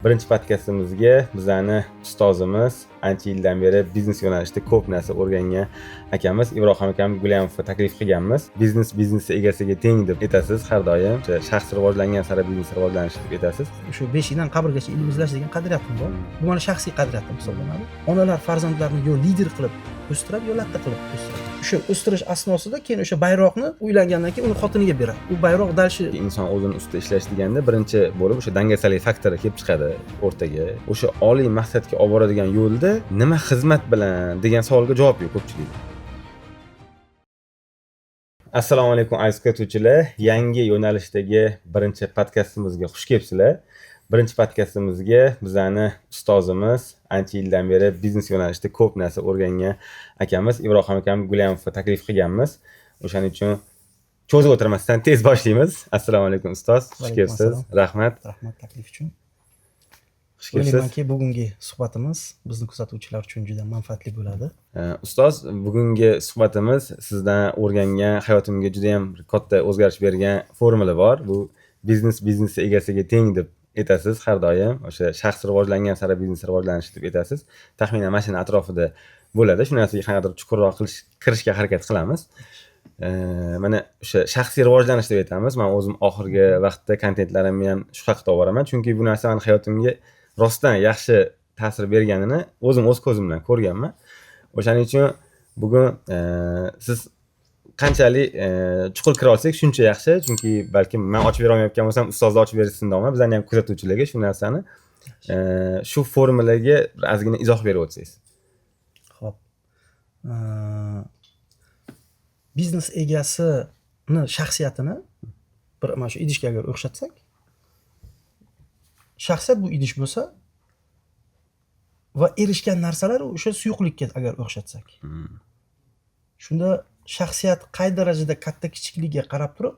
Birinchi podkastimizga bizani ustozimiz ancha yildan beri biznes yo'nalishida ko'p narsa o'rgangan akamiz Ibrohim akam Guliyamovga taklif qilganmiz. Biznes egasiga teng deb aytasiz har doim. Shaxs rivojlangan sari biznes rivojlanishi deb aytasiz. O'sha 5 yildan qabrgacha ilm izlash degan qadriyatim bor. Bu meni shaxsiy qadriyatim hisoblanadi. Onalar farzandlarini yo lider qilib o'stiradi, yo latta qilib o'stiradi. O'sha o'stirish asnosida keyin o'sha bayroqni uylangandan keyin uni xotiniga beradi. U bayroq dalshi inson o'zini ustida ishlash deganda birinchi bo'lib o'sha dangasalik faktori kelib chiqadi o'rtaga. O'sha oliy maqsadga olib boradigan yo'lda nima xizmat bilan degan savolga javob yo'q ko'pchilikda. Assalomu alaykum aziz kuzatuvchilar. Yangi yo'nalishdagi birinchi podkastimizga xush kelibsizlar. Birinchi podkastimizga bizani ustozimiz ancha yildan beri biznes yo'nalishida ko'p narsa o'rgangan akamiz Ibrohim akam Guliyamovga taklif qilganmiz. O'shaning uchun cho'zib o'tirmasdan tez boshlaymiz. Assalomu alaykum ustoz. Xush kelibsiz. Rahmat taklif uchun. Xush kelibsiz. O'ylaymanki, bugungi suhbatimiz bizni kuzatuvchilar uchun juda manfaatli bo'ladi. Ustoz, bugungi suhbatimiz sizdan o'rgangan, hayotimga juda ham katta o'zgarish bergan formula bor. Bu biznes egasiga teng deb aytasiz har doim. O'sha shaxs rivojlangan sari biznes rivojlanishi deb aytasiz. Taxminan mashina atrofida bo'ladi. Shu narsaga qanaqadir chuqurroq kirishga harakat qilamiz. Mana o'sha shaxsiy rivojlanish deb aytamiz. Men o'zim oxirgi vaqtda kontentlarimni ham shu haqda olib boraman, chunki bu narsa mening hayotimga rostdan yaxshi ta'sir berganini o'zim o'z ko'zim bilan ko'rganman. O'shaning uchun bugun siz qanchalik chuqur kira olsak shuncha yaxshi, chunki balki men ochib bera olmayotgan bo'lsam ustozlar ochib berishsin deyman. Bizlarni ham kuzatuvchilarga shu narsani shu formulaga ozgina izoh berib o'tsangiz. Xo'p. Biznes egasini shaxsiyatini bir mana shu idishga agar o'xshatsak, shaxsiyat bu idish bo'lsa va erishgan narsalar o'sha suyuqlikka agar o'xshatsak. Shunda shaxsiyat qay darajada katta kichikligiga qarab turib,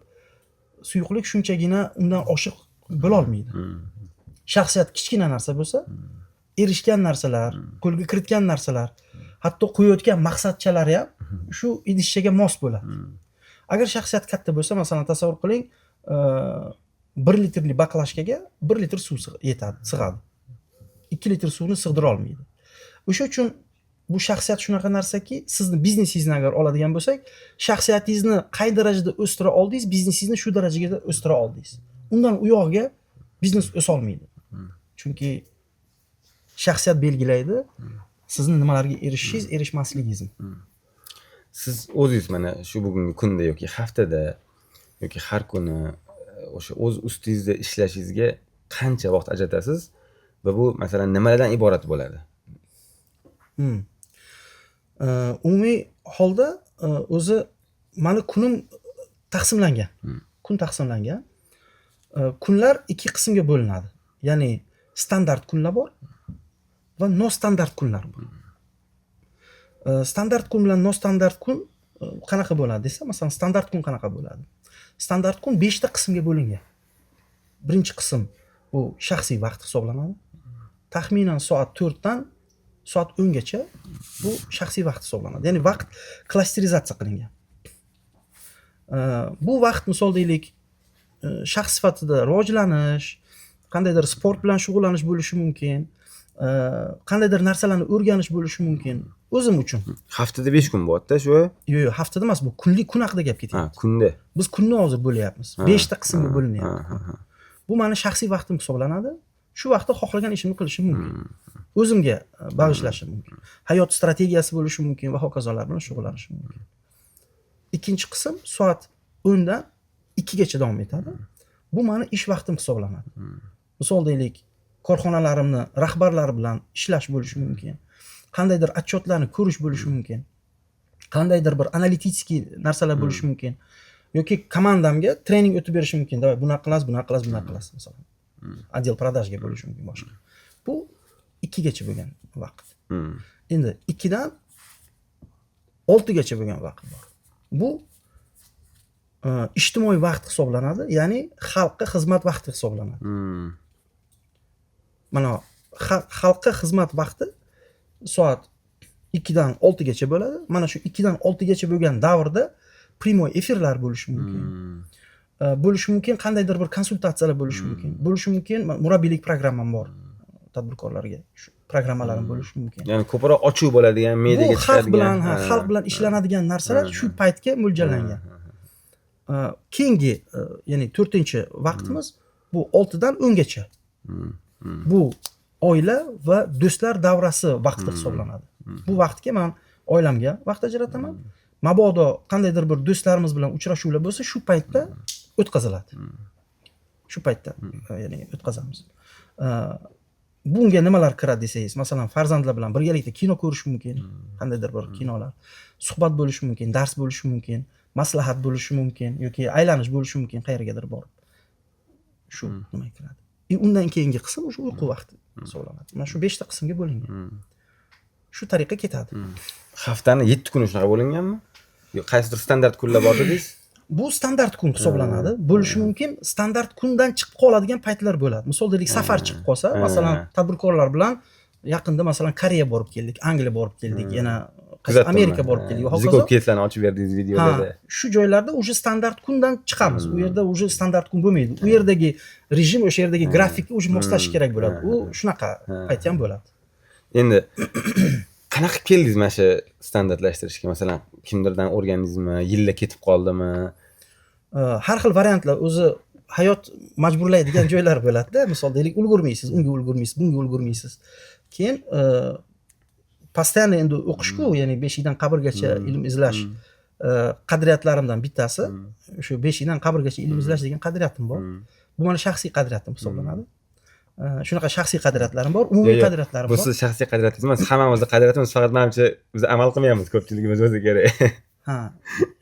suyuqlik shunchagina undan oshiq bo'la olmaydi. Shaxsiyat kichkina narsa bo'lsa, erishgan narsalar, qo'lga kiritgan narsalar, hatto qo'yayotgan maqsadchalari ham shu idishchaga mos bo'ladi. Agar shaxsiyat katta bo'lsa, masalan, tasavvur qiling, 1 litrli baklashkaga 1 litr suv yetadi, sig'adi. 2 litr suvni sig'dira olmaydi. O'sha uchun bu shaxsiyat shunaqa narsaki, sizni biznesingizni agar oladigan bo'lsak, shaxsiyatingizni qay darajada o'stira oldingiz, biznesingizni shu darajada o'stira oldingiz. Undan u yog'iga biznes o'sa olmaydi. Chunki shaxsiyat belgilaydi sizni nimalarga erishishingiz, erishmasligingizni. Siz o'zingiz mana shu bugungi kunda yoki haftada yoki har kuni o'sha o'z ustingizda ishlashingizga qancha vaqt ajratasiz va bu masalan nimalardan iborat bo'ladi? Umumiy holda o'zi meni kunim taqsimlangan. Kun taqsimlangan. Kunlar 2 qismga bo'linadi. Ya'ni standart kunlar bor va nostandart kunlar bor. Standart kun bilan nostandart kun qanaqa bo'ladi desa, masalan, standart kun qanaqa bo'ladi? Standart kun 5 ta qismga bo'lingan. Birinchi qism bu shaxsiy vaqt hisoblanadi. Taxminan soat 4 dan soat 10 gacha bu shaxsiy vaqt hisoblanadi. Ya'ni vaqt klasterizatsiya qilingan. Bu vaqt misol deylik, shaxs sifatida rivojlanish, qandaydir sport bilan shug'ullanish bo'lishi mumkin, qandaydir narsalarni o'rganish bo'lishi mumkin. O'zim uchun. Haftada 5 kun bo'ladida shu? Yo'q, haftada emas, bu kunlik, kun haqida gap ketyapti. Kunda. Biz kunni hozir bo'lyapmiz. 5 ta qismga bo'linyapti. Bu meni shaxsiy vaqtim hisoblanadi. Shu vaqtda xohlagan ishimni qilishim mumkin. O'zimga bag'ishlashim mumkin. Hayot strategiyasi bo'lishi mumkin va hokazolar bilan shug'ullanishim mumkin. Ikkinchi qism soat 10 dan 2 gacha davom etadi. Bu meni ish vaqtim hisoblanadi. Misol deylik, korxonalarimni rahbarlari bilan ishlash bo'lishi mumkin. Qandaydir otчетlarni ko'rish bo'lishi mumkin. Qandaydir bir analitik narsalar bo'lishi mumkin. Yoki komandamga trening o'tib berish mumkin. Davay, bunaqa qilasiz, masalan. Отдел продажga bo'lishi mumkin boshqa. Bu 2 gacha bo'lgan vaqt. Endi 2 dan 6 gacha bo'lgan vaqt bor. Bu ijtimoiy vaqt hisoblanadi, ya'ni xalqqa xizmat vaqti hisoblanadi. Mana xalqqa xizmat vaqti soat 2 dan 6 gacha bo'ladi. Mana shu 2 dan 6 gacha bo'lgan davrda primoy efirlar bo'lishi mumkin. bo'lishi mumkin, qandaydir bir konsultatsiyalar bo'lishi mumkin. Bo'lishi mumkin, murabbiylik programmam bor. tadbirkorlarga shu programmalarim bo'lishi mumkin. Ya'ni ko'proq ochuv bo'ladigan, Bu mediaga xalq chiqadigan. bilan, xalq bilan ishlanadigan narsalar shu paytga mo'ljallangan. Keyingi, ya'ni 4-vaqtimiz bu 6 dan 10 gacha. Bu oila va do'stlar davrasi vaqti hisoblanadi. Bu vaqtga men oilamga vaqt ajrataman. Mabodo qandaydir bir do'stlarimiz bilan uchrashuvlar bo'lsa, shu paytda o'tkaziladi. Shu paytda, ya'ni o'tkazamiz. Bunga nimalar kiradi desangiz, masalan, farzandlar bilan birgalikda kino ko'rish mumkin, qandaydir bir kinolar, suhbat bo'lishi mumkin, dars bo'lishi mumkin, maslahat bo'lishi mumkin yoki aylanish bo'lishi mumkin qayergadir borib. Shu nima kiradi. Undan keyingi qism o'sha uyqu vaqti hisoblanadi. Mana shu 5 ta qismga bo'lingan. Shu tariqa ketadi. Haftani 7 kun shunaqa bo'linganmi? Yo, qaysidir standart kunlar bor dedingiz? Bu standart kun hisoblanadi. Bo'lishi mumkin, standart kundan chiqib qoladigan paytlar bo'ladi. Misol deylik, safar chiqib qolsa, masalan, tadbirkorlar bilan yaqinda masalan Koreya borib keldik, Angliya borib keldik, yana Amerika borib keldik va hokazo. Siz ko'p keyslarni ochib berdingiz videolarda. Shu joylarda o'sha standart kundan chiqamiz. U yerda o'sha standart kun bo'lmaydi. U yerdagi rejim, o'sha yerdagi grafikka o'sha moslashish kerak bo'ladi. U shunaqa payt ham bo'ladi. Endi qanaqa keldingiz mana shu standartlashtirishga? Masalan, kimdirdan o'rgandingizmi, yillar ketib qoldimi? Har xil variantlar, o'zi hayot majburlaydigan joylar bo'ladi-da. Misol deylik, ulgurmaysiz, unga ulgurmaysiz, bunga ulgurmaysiz. Keyin постоянно endi o'qish-ku, ya'ni beshikdan qabrgacha ilm izlash qadriyatlarimdan bittasi. Shu beshikdan qabrgacha ilm izlash degan qadriyatim bor. Bu meni shaxsiy qadriyatim hisoblanadi. Shunaqa shaxsiy qadriyatlarim bor, umumiy qadriyatlarim bor. Bu siz shaxsiy qadriyatingiz emas, hammamizning qadriyatimiz, faqat menimcha biz amal qilmaymiz, ko'pchiligimiz o'zi kerak.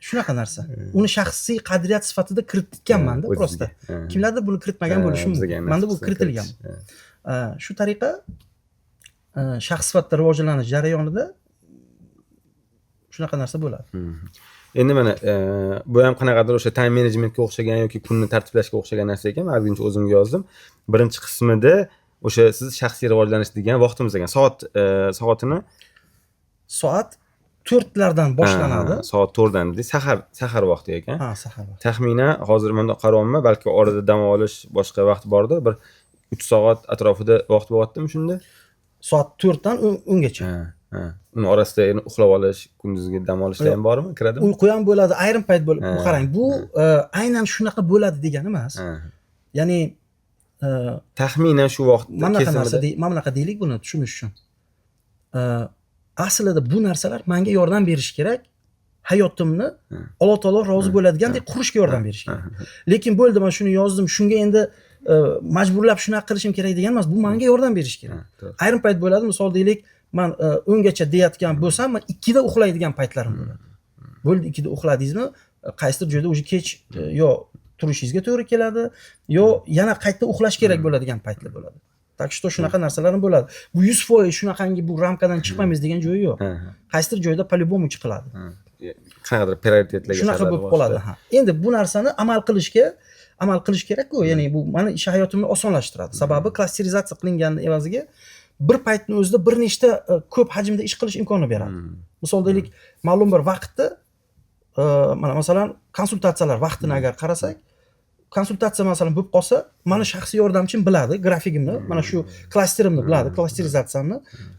Shunaqa narsa. Uni shaxsiy qadriyat sifatida kiritganman-da, prosta. Kimlardir buni kiritmagan bo'lishi mumkin. Menda bu kiritilgan. Shu tariqa shaxs sifatida rivojlanish jarayonida shunaqa narsa bo'ladi. Endi mana bu ham qanaqadir o'sha time managementga o'xshagan yoki kunni tartiblashga o'xshagan narsa ekan. Men ozgincha o'zimga yozdim. Birinchi qismida o'sha siz shaxsiy rivojlanish degan vaqtimiz ekan. Soatini soat 4lardan boshlanadi. Soat 4dan dedi. Sahar vaqti ekan. Sahar vaqti. Taxminan hozir menda qaryapman, balki orada dam olish, boshqa vaqt bordi. Bir 3 soat atrofida vaqt bo'lyaptimi shunda? Soat 4 dan 10 gacha. Uni orasida uxlab olish, kunduzgi dam olishlar ham bormi? Kiradimi? Uyqu ham bo'ladi, ayrim payt bo'ladi. Bu qarang, bu aynan shunaqa bo'ladi degani emas. Ya'ni taxminan shu vaqt kesimida mana bunaqa deylik buni tushunish uchun. Aslida bu narsalar menga yordam berish kerak. Hayotimni Alloh taolo rozi bo'ladigandek qurishga yordam berish kerak. Lekin bo'ldi, men shuni yozdim, shunga endi majburlab shunaqa qilishim kerak degan emas. Bu menga yordam berish kerak. Ayrim payt bo'ladi, misol deylik, men 10 gacha deyotgan bo'lsam, men 2 da uxlaydigan paytlarim bo'ladi. Bo'ldi, 2 da uxladingizmi, qaysidir joyda o'sha kech yo turishingizga to'g'ri keladi, yo yana qayta uxlash kerak bo'ladigan paytlar bo'ladi. Так что shunaqa narsalar ham bo'ladi. Bu 100% shunaqangi bu ramkadan chiqmaymiz degan joyi yo'q. Qaysidir joyda по-любому chiqiladi. Qanaqadir prioritetlarga shunaqa bo'lib qoladi. Endi bu narsani amal qilish kerak-ku. Ya'ni bu meni ish hayotimni osonlashtiradi. Sababi klasterizatsiya qilinganning evaziga bir paytning o'zida bir nechta ko'p hajmda ish qilish imkonini beradi. Misol deylik, ma'lum bir vaqtda mana masalan konsultatsiyalar vaqtini agar qarasak, konsultatsiya masalan bo'lib qolsa, meni shaxsiy yordamchim biladi, grafikimni, mana shu klasterimni biladi, klasterizatsiyamni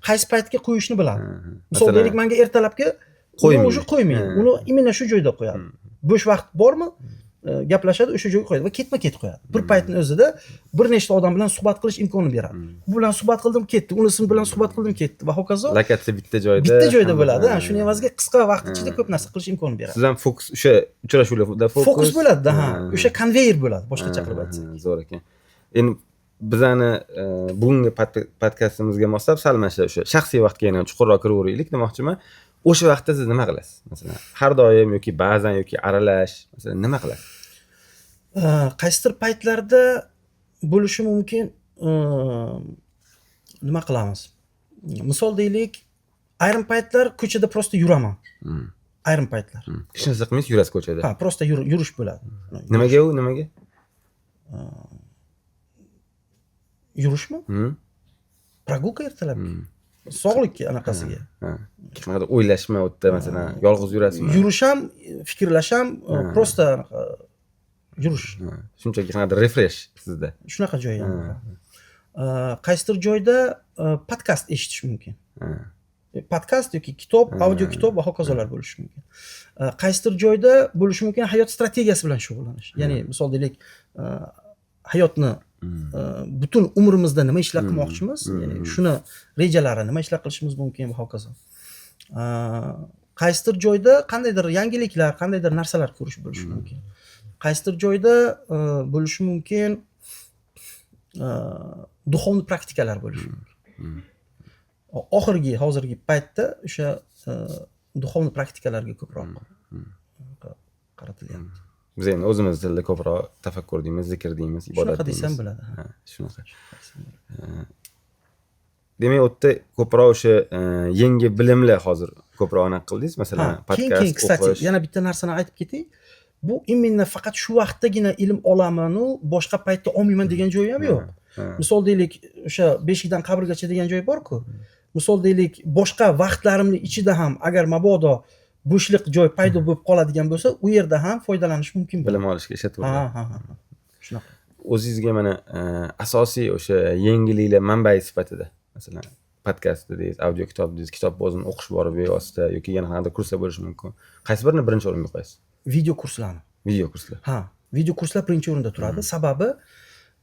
qaysi paytga qo'yishni biladi. Misol deylik, menga ertalabki qo'ymaydi. Uni imенно shu joyda qo'yadi. Bo'sh vaqt bormi? Gaplashadi, o'sha joyga qo'yadi va ketma-ket qo'yadi. Bir paytning o'zida bir nechta odam bilan suhbat qilish imkonini beradi. Bu bilan suhbat qildim, ketdi, unisi bilan suhbat qildim, ketdi va hokazo. Lokatsiya bitta joyda bo'ladi. Shuning evaziga qisqa vaqt ichida ko'p narsa qilish imkonini beradi. Siz ham fokus o'sha uchrashuvlarda fokus bo'ladi-da, o'sha konveyer bo'ladi, boshqacha qilib aytsak. Zo'r ekan. Endi bizani bugungi podkastimizga moslab sal mana o'sha shaxsiy vaqtga yana chuqurroq kiraveraylik demoqchiman. O'sha vaqtda siz nima qilasiz? Masalan, har doim yoki ba'zan yoki aralash, masalan, nima qilasiz? Qaysidir paytlarda bo'lishi mumkin, nima qilamiz? Misol deylik, ayrim paytlar ko'chada prosta yuraman. Ayrim paytlar. Hech narsa qilmaysiz, yurasiz ko'chada. Prosta yurish bo'ladi. Nimaga? Yurishmi? Прогулка ertalab. Sog'lik anaqasiga. Qanaqadir o'ylashmi o'tda, masalan, yolg'iz yurasizmi? Yurish ham, fikrlash ham, prosta yurish. Shunchaki qanaqadir refresh sizda. Shunaqa joyi ham. qaysidir joyda podkast eshitish mumkin. Ha. Podkast yoki kitob, audio kitob va hokazolar bo'lishi mumkin. Qaysidir joyda bo'lishi mumkin hayot strategiyasi bilan shug'ullanish. Ya'ni misol deylik, hayotni butun umrimizda nima ishlar qilmoqchimiz, ya'ni shuni rejalari nima ishlar qilishimiz mumkin va hokazo. Qaysidir joyda qandaydir yangiliklar, qandaydir narsalar ko'rish bo'lishi mumkin. Qaysidir joyda bo'lishi mumkin duxovniy praktikalar bo'lishi mumkin. Hozirgi paytda o'sha duxovniy praktikalarga ko'proq qaratilyapti. Biz endi o'zimiz tilida ko'proq tafakkur deymiz, zikr deymiz, ibodat Shunaqa deymiz. desam bo'ladi. Ha, shunaqa. Demak, u yerda ko'proq o'sha yangi bilimlar hozir ko'proq aniq qildingiz, masalan, Keyin, podkast kstati, o'qish. yana bitta narsani aytib ketay. Bu imенно faqat shu vaqtdagina ilm olaman-u, boshqa paytda olmayman degan joyi ham yo'q. Misol deylik, o'sha beshikdan qabrgacha degan joy bor-ku. Misol deylik, boshqa vaqtlarimni ichida ham agar mabodo bo'shliq joy paydo bo'lib qoladigan bo'lsa, u yerda ham foydalanish mumkin bo'ladi. Bilim olishga ishlataveradi. Ha. Shunaqa. O'zingizga mana asosiy o'sha yangiliklar manbai sifatida, masalan, podkast dedingiz, audio kitob dedingiz, kitob o'zini o'qish bor bevosita yoki yana qanday kurslar bo'lishi mumkin. Qaysi birini birinchi o'ringa qo'yasiz? Video kurslarni. Video kurslar. Video kurslar birinchi o'rinda turadi. Sababi,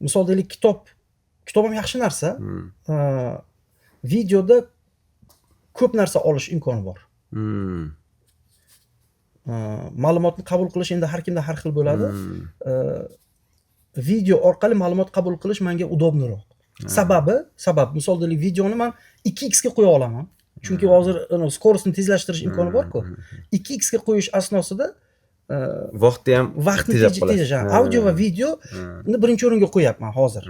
misol deylik, kitob ham yaxshi narsa. Videoda ko'p narsa olish imkoni bor. Ma'lumotni qabul qilish endi har kimda har xil bo'ladi. Video orqali ma'lumot qabul qilish menga udobniroq. Sababi, misol deylik, videoni men 2x ga qo'ya olaman. Chunki hozir skorostni tezlashtirish imkoni bor-ku. 2x ga qo'yish asnosida vaqtni tejab qolasiz. Audio va videoni birinchi o'ringa qo'yapman hozir.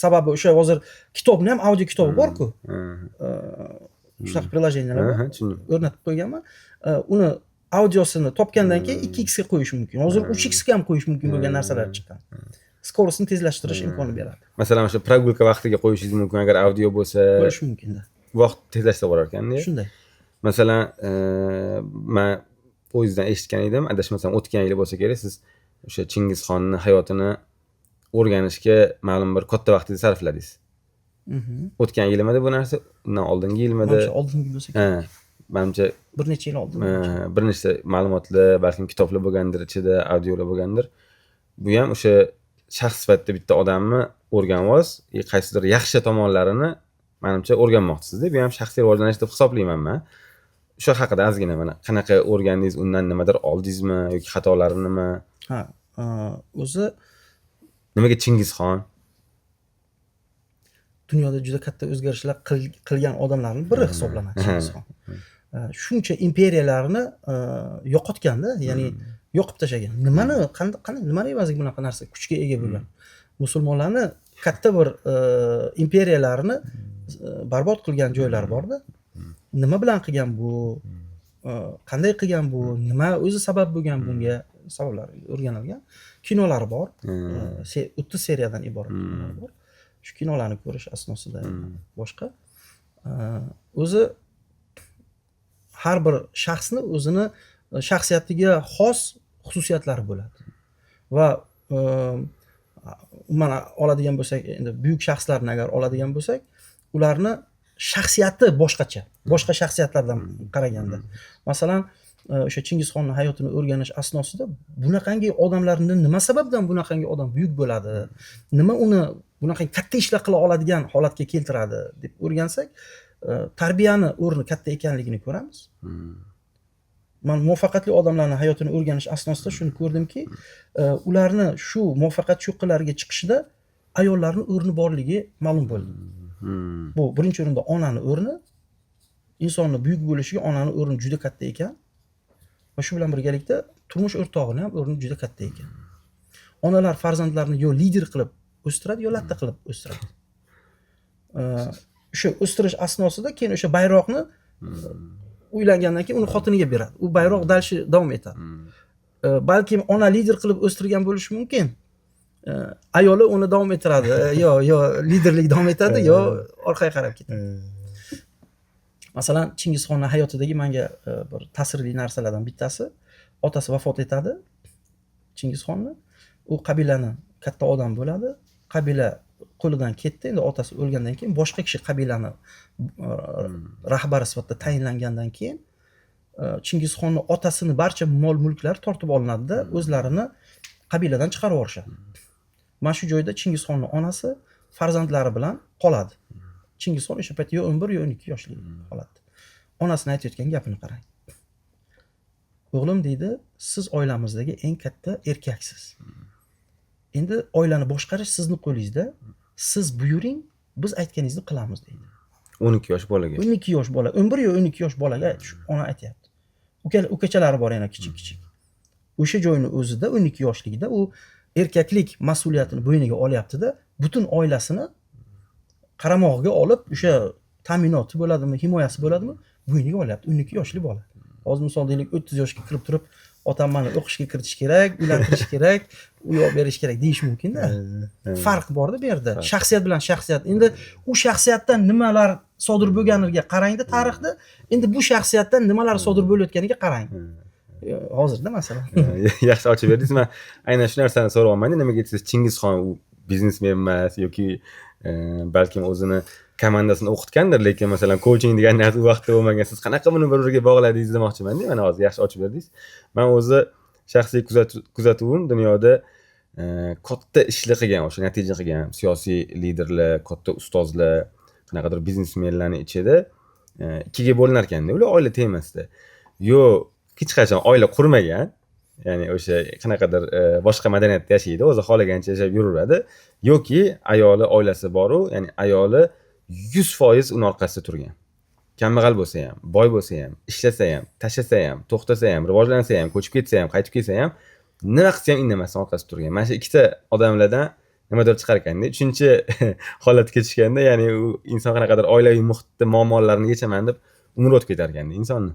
Sababi o'sha hozir kitobni ham audio kitobi bor-ku. Shunaqa prilojeniyalar bor. O'rnatib qo'yganman. Uni audiosini topgandan keyin 2x ga qo'yish mumkin. Hozir 3x ga ham qo'yish mumkin bo'lgan narsalar chiqqan. Skorostni tezlashtirish imkoni beradi. Masalan, o'sha прогулка vaqtiga qo'yishingiz mumkin agar audio bo'lsa. Qo'yish mumkin-da. Vaqt tezlashtirib borar ekan-da. Shunday. Masalan, men poyezddan eshitgan edim, adashmasam o'tgan yil bo'lsa kerak, siz o'sha Chingizxonni hayotini o'rganishga ma'lum bir katta vaqtingizni sarfladingiz. O'tgan yilmidi bu narsa? Undan oldingi yilmidi? Oldingi bo'lsa kerak. Menimcha bir necha yil oldin. Bir nechta ma'lumotlar, balkim kitoblar bo'lgandir, ichida audiolar bo'lgandir. Bu ham o'sha shaxs sifatida bitta odamni o'rganib olasiz, qaysidir yaxshi tomonlarini menimcha o'rganmoqchisizda. Bu ham shaxsiy rivojlanish deb hisoblayman men. O'sha haqida ozgina mana qanaqa o'rgandingiz, undan nimadir oldingizmi yoki xatolari nima? O'zi nimaga Chingizxon? Dunyoda juda katta o'zgarishlar qilgan odamlarning biri hisoblanadi Chingizxon. Shuncha imperiyalarni yo'qotganda, ya'ni yo'qib tashlagan. Nimani evaziga bunaqa narsa kuchga ega bo'lgan? Musulmonlarni katta bir imperiyalarini barbod qilgan joylar bor-da. Nima bilan qilgan bu? Qanday qilgan bu? Nima o'zi sabab bo'lgan bunga? Savollar o'rganilgan. Kinolari bor. 30 seriyadan iborat kinolar bor. Shu kinolarni ko'rish asnosida boshqa. O'zi har bir shaxsni o'zini shaxsiyatiga xos xususiyatlari bo'ladi. Va mana oladigan bo'lsak, endi buyuk shaxslarni agar oladigan bo'lsak, ularni shaxsiyati boshqacha. Boshqa shaxsiyatlardan qaraganda. Masalan, o'sha Chingizxonning hayotini o'rganish asnosida bunaqangi odamlarning nima sababdan bunaqangi odam buyuk bo'ladi? Nima uni bunaqa katta ishlar qila oladigan holatga keltiradi deb o'rgansak, tarbiyani o'rni katta ekanligini ko'ramiz. Men muvaffaqiyatli odamlarning hayotini o'rganish asnosida shuni ko'rdimki, ularni shu muvaffaqiyat cho'qqilariga chiqishida ayollarning o'rni borligi ma'lum bo'ldi. Bu birinchi o'rinda onani o'rni, insonni buyuk bo'lishiga onaning o'rni juda katta ekan. Va shu bilan birgalikda turmush o'rtog'ining ham o'rni juda katta ekan. Onalar farzandlarini yo lider qilib o'stiradi, yo latta qilib o'stiradi. O'sha o'stirish asnosida keyin o'sha bayroqni uylangandan keyin uni xotiniga beradi. U bayroq dalshi davom etadi. Balkim ona lider qilib o'stirgan bo'lishi mumkin. Ayoli uni davom ettiradi. Yo liderlik davom etadi, yo orqaga qarab ketadi. Masalan, Chingizxonning hayotidagi menga bir ta'sirli narsalardan bittasi, otasi vafot etadi. Chingizxonni, u qabilani katta odam bo'ladi. Qabila qo'lidan ketdi. Endi otasi o'lgandan keyin boshqa kishi qabilani rahbari sifatida tayinlangandan keyin Chingizxonni otasini barcha mol mulklari tortib olinadi-da, o'zlarini qabiladan chiqarib yuborishadi. Mana shu joyda Chingizxonning onasi farzandlari bilan qoladi. Chingizxon o'sha paytda yo 11 yo 12 yoshli holatda. Onasini aytayotgan gapini qarang. O'g'lim deydi, siz oilamizdagi eng katta erkaksiz. Endi oilani boshqarish sizning qo'lingizda. Siz buyuring, biz aytganingizni qilamiz deydi. 12 yosh bolaga. 12 yosh bola, 11 yo 12 yosh bolaga ona aytyapti. Ukachalari bor yana kichik. O'sha joyning o'zida 12 yoshligida u erkaklik mas'uliyatini bo'yniga olyapti-da, butun oilasini qaramog'iga olib, o'sha ta'minoti bo'ladimi, himoyasi bo'ladimi, bo'yniga olyapti. 12 yoshli bola. Hozir misol deylik 30 yoshga kirib turib, otam meni o'qishga kiritish kerak, uylantirish kerak, uy olib berish kerak deyish mumkin-da. Farq bor-da bu yerda. Shaxsiyat bilan shaxsiyat. Endi u shaxsiyatdan nimalar sodir bo'lganiga qarangda tarixda, endi bu shaxsiyatdan nimalar sodir bo'layotganiga qarang. Hozirda masalan. Yaxshi ochib berdingiz. Men aynan shu narsani so'rayapman. Nimaga aytasiz, Chingizxon u biznesmen emas yoki balkim o'zini komandasini o'qitgandir, lekin masalan coaching degan narsa u vaqtda bo'lmagan. Siz qanaqa buni bir-biriga bog'ladingiz demoqchiman-da. Mana hozir yaxshi ochib berdingiz. Men o'zi shaxsiy kuzatuvim dunyoda katta ishlar qilgan, o'sha natija qilgan siyosiy liderlar, katta ustozlar, qanaqadir biznesmenlarning ichida ikkiga bo'linar ekanda. Ular oila temasida. Yo, hech qachon oila qurmagan, ya'ni o'sha qanaqadir boshqa madaniyatda yashaydi, o'zi xohlagancha yashab yuraveradi, yoki ayoli oilasi bor-u, ya'ni ayoli 100% uning orqasida turgan. Kambag'al bo'lsa ham, boy bo'lsa ham, ishlasa ham, tashlasa ham, to'xtasa ham, rivojlansa ham, ko'chib ketsa ham, qaytib kelsa ham, nima qilsa ham indamasdan orqasida turgan. Mana shu ikkita odamlardan nimadir chiqar ekanda. Uchinchi holatga ketishganda, ya'ni u inson qanaqadir oilaviy muhitda muammolarini yechaman deb umr o'tib ketar ekanda insonni.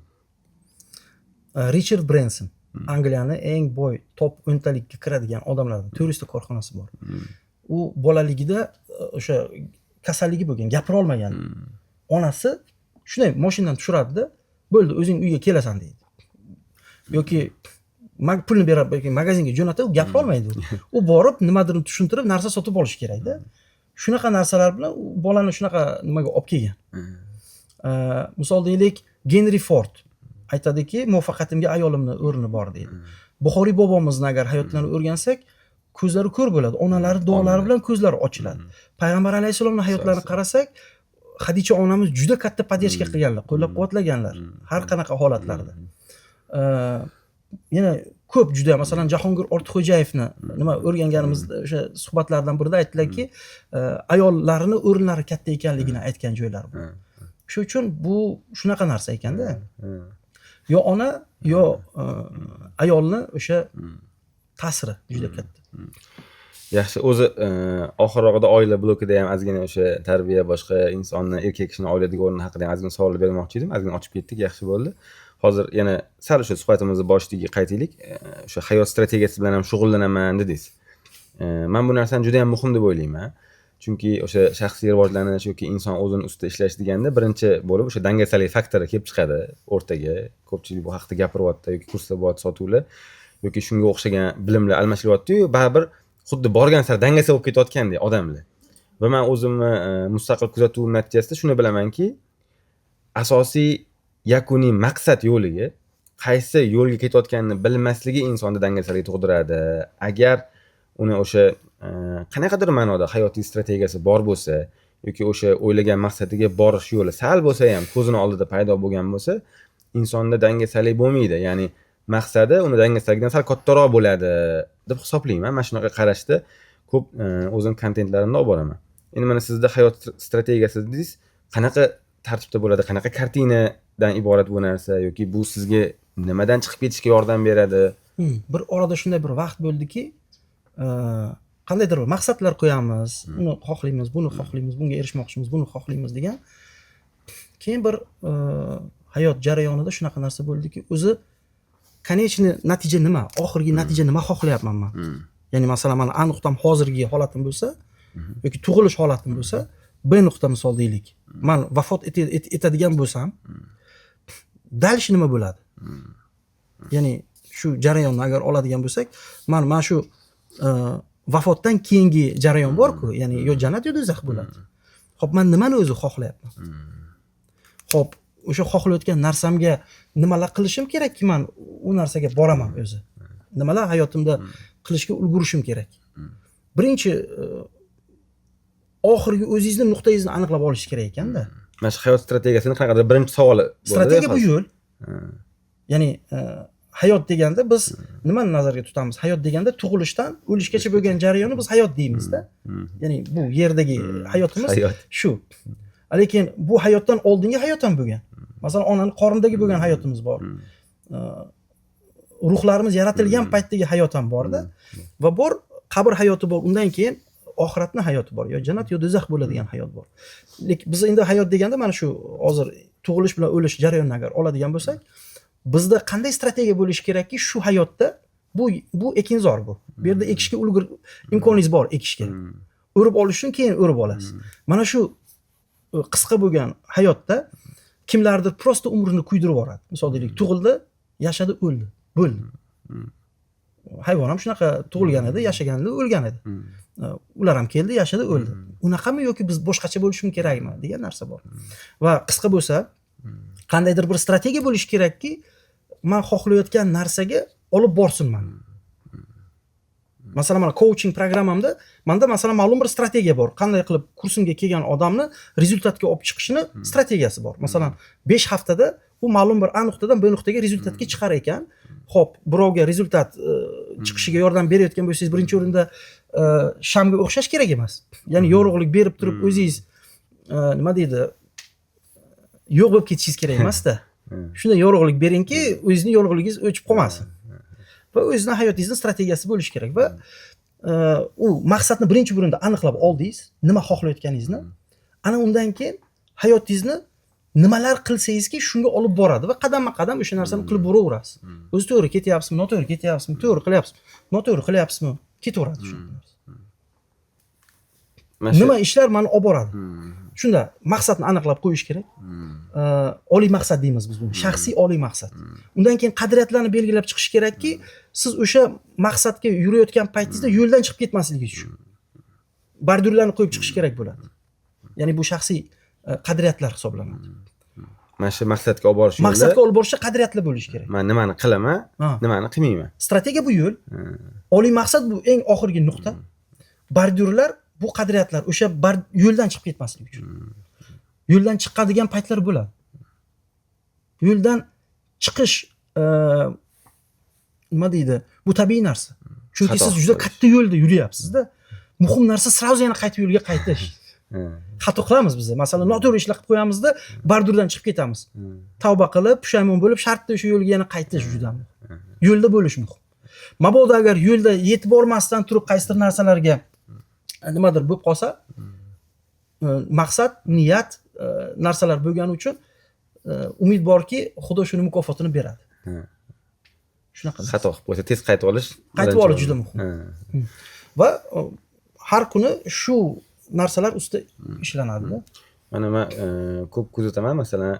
Richard Branson, Angliyaning eng boy top 10 talikka kiradigan odamlardan 400 ta korxonasi bor. U bolaligida o'sha kasalligi bo'lgan, gapira olmagan. Onasi shunday mashinadan tushiradi-da, bo'ldi, o'zing uyga kelasan deydi. Yoki pulni berib magazinga jo'natib, u gapira olmaydi. U borib nimadir tushuntirib, narsa sotib olish kerak-da. Shunaqa narsalar bilan u bolani shunaqa nimaga olib kelgan. Misol deylik, Henry Ford aytadiki, muvaffaqiyatimga ayolimni o'rni bor deydi. Buxoriy bobomizni agar hayotlarini o'rgansak, ko'zlari ko'r bo'ladi. Onalari duolari bilan ko'zlari ochiladi. Payg'ambar alayhisolamning hayotlarini qarasak, Xadicha onamiz juda katta podдержка qilganlar, qo'llab-quvvatlaganlar har qanaqa holatlarda. Yana ko'p juda, masalan, Jahongir Ortiqxo'jayevni nima o'rganganimizda o'sha suhbatlardan birida aytdilarki, ayollarini o'rinlari katta ekanligini aytgan joylar bor. Shuning uchun bu shunaqa narsa ekanda. Yo ona, yo ayolni o'sha ta'siri juda katta. Yaxshi, o'zi oxirrog'ida oila blokida ham ozgina o'sha tarbiya, boshqa insonni, erkak kishining oiladagi o'rni haqida ham ozgina savol bermoqchi edim. Ozgina ochib ketdik, yaxshi bo'ldi. Hozir yana sal o'sha suhbatimizni boshiga qaytaylik. O'sha hayot strategiyasi bilan ham shug'ullanaman dedingiz. Men bu narsani juda ham muhim deb o'ylayman. Chunki o'sha shaxsiy rivojlanish yoki inson o'zini ustida ishlash deganda birinchi bo'lib o'sha dangasalik faktori kelib chiqadi o'rtaga. Ko'pchilik bu haqida gapiryapti yoki kurslar bo'lyapti, sotuvlar yoki shunga o'xshagan bilimlar almashilyapti-yu, baribir xuddi borgan sari dangasa bo'lib ketayotgandek odamlar. Va men o'zimni mustaqil kuzatuvim natijasida shuni bilamanki, asosiy yakuniy maqsad yo'liga qaysi yo'lga ketayotganini bilmasligi insonda dangasalik tug'diradi. Agar uni o'sha qanaqadir ma'noda hayotiy strategiyasi bor bo'lsa yoki o'sha o'ylagan maqsadiga borish yo'li sal bo'lsa ham ko'zini oldida paydo bo'lgan bo'lsa, insonda dangasalik bo'lmaydi. Ya'ni maqsadi uni dangasalikdan sal kattaroq bo'ladi deb hisoblayman. Mana shunaqa qarashda ko'p o'zim kontentlarimda olib boraman. Endi mana sizda hayot strategiyasi dedingiz, qanaqa tartibda bo'ladi, qanaqa kartinadan iborat bu narsa yoki bu sizga nimadan chiqib ketishga yordam beradi? Bir orada shunday bir vaqt bo'ldiki, qandaydir maqsadlar qo'yamiz, uni xohlaymiz, buni xohlaymiz, bunga erishmoqchimiz, buni xohlaymiz degan. Keyin bir hayot jarayonida shunaqa narsa bo'ldiki, o'zi konechniy natija nima? Oxirgi natija nima xohlayapman men? Ya'ni masalan, men A nuqtam hozirgi holatim bo'lsa, yoki tug'ilish holatim bo'lsa, B nuqta misol deylik. Men vafot etadigan bo'lsam, dalish nima bo'ladi? Ya'ni shu jarayonni agar oladigan bo'lsak, men shu vafotdan keyingi jarayon bor-ku, ya'ni yo jannat yo do'zax bo'ladi. Xo'p, men nimani o'zi xohlayapman? Xo'p, o'sha xohlayotgan narsamga nimalar qilishim kerakki men u narsaga boraman o'zi. Nimalar hayotimda qilishga ulgurishim kerak. Birinchi oxirgi o'zingizni nuqtangizni aniqlab olish kerak ekanda. Mana shu hayot strategiyasini qanaqadir birinchi savoli bo'ldi. Strategiya bu yo'l. Ya'ni hayot deganda biz nimani nazarda tutamiz? Hayot deganda tug'ilishdan o'lishgacha bo'lgan jarayonni biz hayot deymiz-da. Ya'ni bu yerdagi hayotimiz shu. Lekin bu hayotdan oldingi hayot ham bo'lgan. Masalan, onaning qornidagi bo'lgan hayotimiz bor. Ruhlarimiz yaratilgan paytdagi hayot ham bor-da. Va bor qabr hayoti bor. Undan keyin oxiratning hayoti bor. Yo jannat yo do'zax bo'ladigan hayot bor. Lekin biz endi hayot deganda mana shu hozir tug'ilish bilan o'lish jarayonini agar oladigan bo'lsak, bizda qanday strategiya bo'lishi kerakki, shu hayotda bu ekinzor bu. Bu yerda ekishga imkoningiz bor ekishga. O'rib olish uchun keyin o'rib olasiz. Mana shu qisqa bo'lgan hayotda kimlardir prosta umrini kuydirib yuboradi. Misol deylik, tug'ildi, yashadi, o'ldi, bo'ldi. Hayvon ham shunaqa tug'ilgan edi, yashagan edi, o'lgan edi. Ular ham keldi, yashadi, o'ldi. Unaqami yoki biz boshqacha bo'lishimiz kerakmi degan narsa bor. Va qisqa bo'lsa, qandaydir bir strategiya bo'lishi kerakki, men xohlayotgan narsaga olib borsin meni. Masalan, mana coaching programmamda menda masalan ma'lum bir strategiya bor. Qanday qilib kursimga kelgan odamni rezultatga olib chiqishini strategiyasi bor. Masalan, 5 haftada u ma'lum bir A nuqtadan B nuqtaga rezultatga chiqar ekan. Xo'p, birovga rezultat chiqishiga yordam berayotgan bo'lsangiz, birinchi o'rinda shamga o'xshash kerak emas. Ya'ni yorug'lik berib turib o'zingiz nima deydi? Yo'q bo'lib ketishingiz kerak emas-da. Shunday yorug'lik beringki, o'zingizning yorug'ligingiz o'chib qolmasin. Va o'zingizning hayotingizning strategiyasi bo'lishi kerak va u maqsadni birinchi o'rinda aniqlab oldingiz, nima xohlayotganingizni. Ana undan keyin hayotingizni nimalar qilsangizki shunga olib boradi va qadamma-qadam o'sha narsani qilib boraverasiz. O'zi to'g'ri ketyapsizmi, noto'g'ri ketyapsizmi, to'g'ri qilyapsizmi, noto'g'ri qilyapsizmi, ketaveradi shu narsa. Nima ishlar meni olib boradi? Shunda maqsadni aniqlab qo'yish kerak. Oliy maqsad deymiz biz buni. Shaxsiy oliy maqsad. Undan keyin qadriyatlarni belgilab chiqish kerakki, siz o'sha maqsadga yurayotgan paytingizda yo'ldan chiqib ketmasligingiz uchun. Bordurlarni qo'yib chiqish kerak bo'ladi. Ya'ni bu shaxsiy qadriyatlar hisoblanadi. Mana shu maqsadga olib borish yo'li. Maqsadga olib borishda qadriyatlar bo'lishi kerak. Men nimani qilaman, nimani qilmayman. Strategiya bu yo'l. Oliy maqsad bu eng oxirgi nuqta. Bordurlar bu qadriyatlar o'sha yo'ldan chiqib ketmasligi uchun. Yo'ldan chiqadigan paytlar bo'ladi. Yo'ldan chiqish nima deydi? Bu tabiiy narsa. Chunki siz juda katta yo'lda yuryapsiz-da. Muhim narsa sразу yana qaytib yo'lga qaytish. Xato qilamiz biz. Masalan, noto'g'ri ishlar qilib qo'yamizda, bordurdan chiqib ketamiz. Tavba qilib, pushaymon bo'lib, shartda o'sha yo'lga yana qaytish juda muhim. Yo'lda bo'lish muhim. Mabodo agar yo'lda yetib bormasdan turib qaysidir narsalarga nimadir bo'lib qolsa, maqsad, niyat narsalar bo'lgani uchun umid borki, Xudo shuni mukofotini beradi. Shunaqa. Xato qilib qo'ysa tez qaytib olish juda muhim. Va har kuni shu narsalar ustida ishlanadi. Mana men ko'p kuzataman, masalan,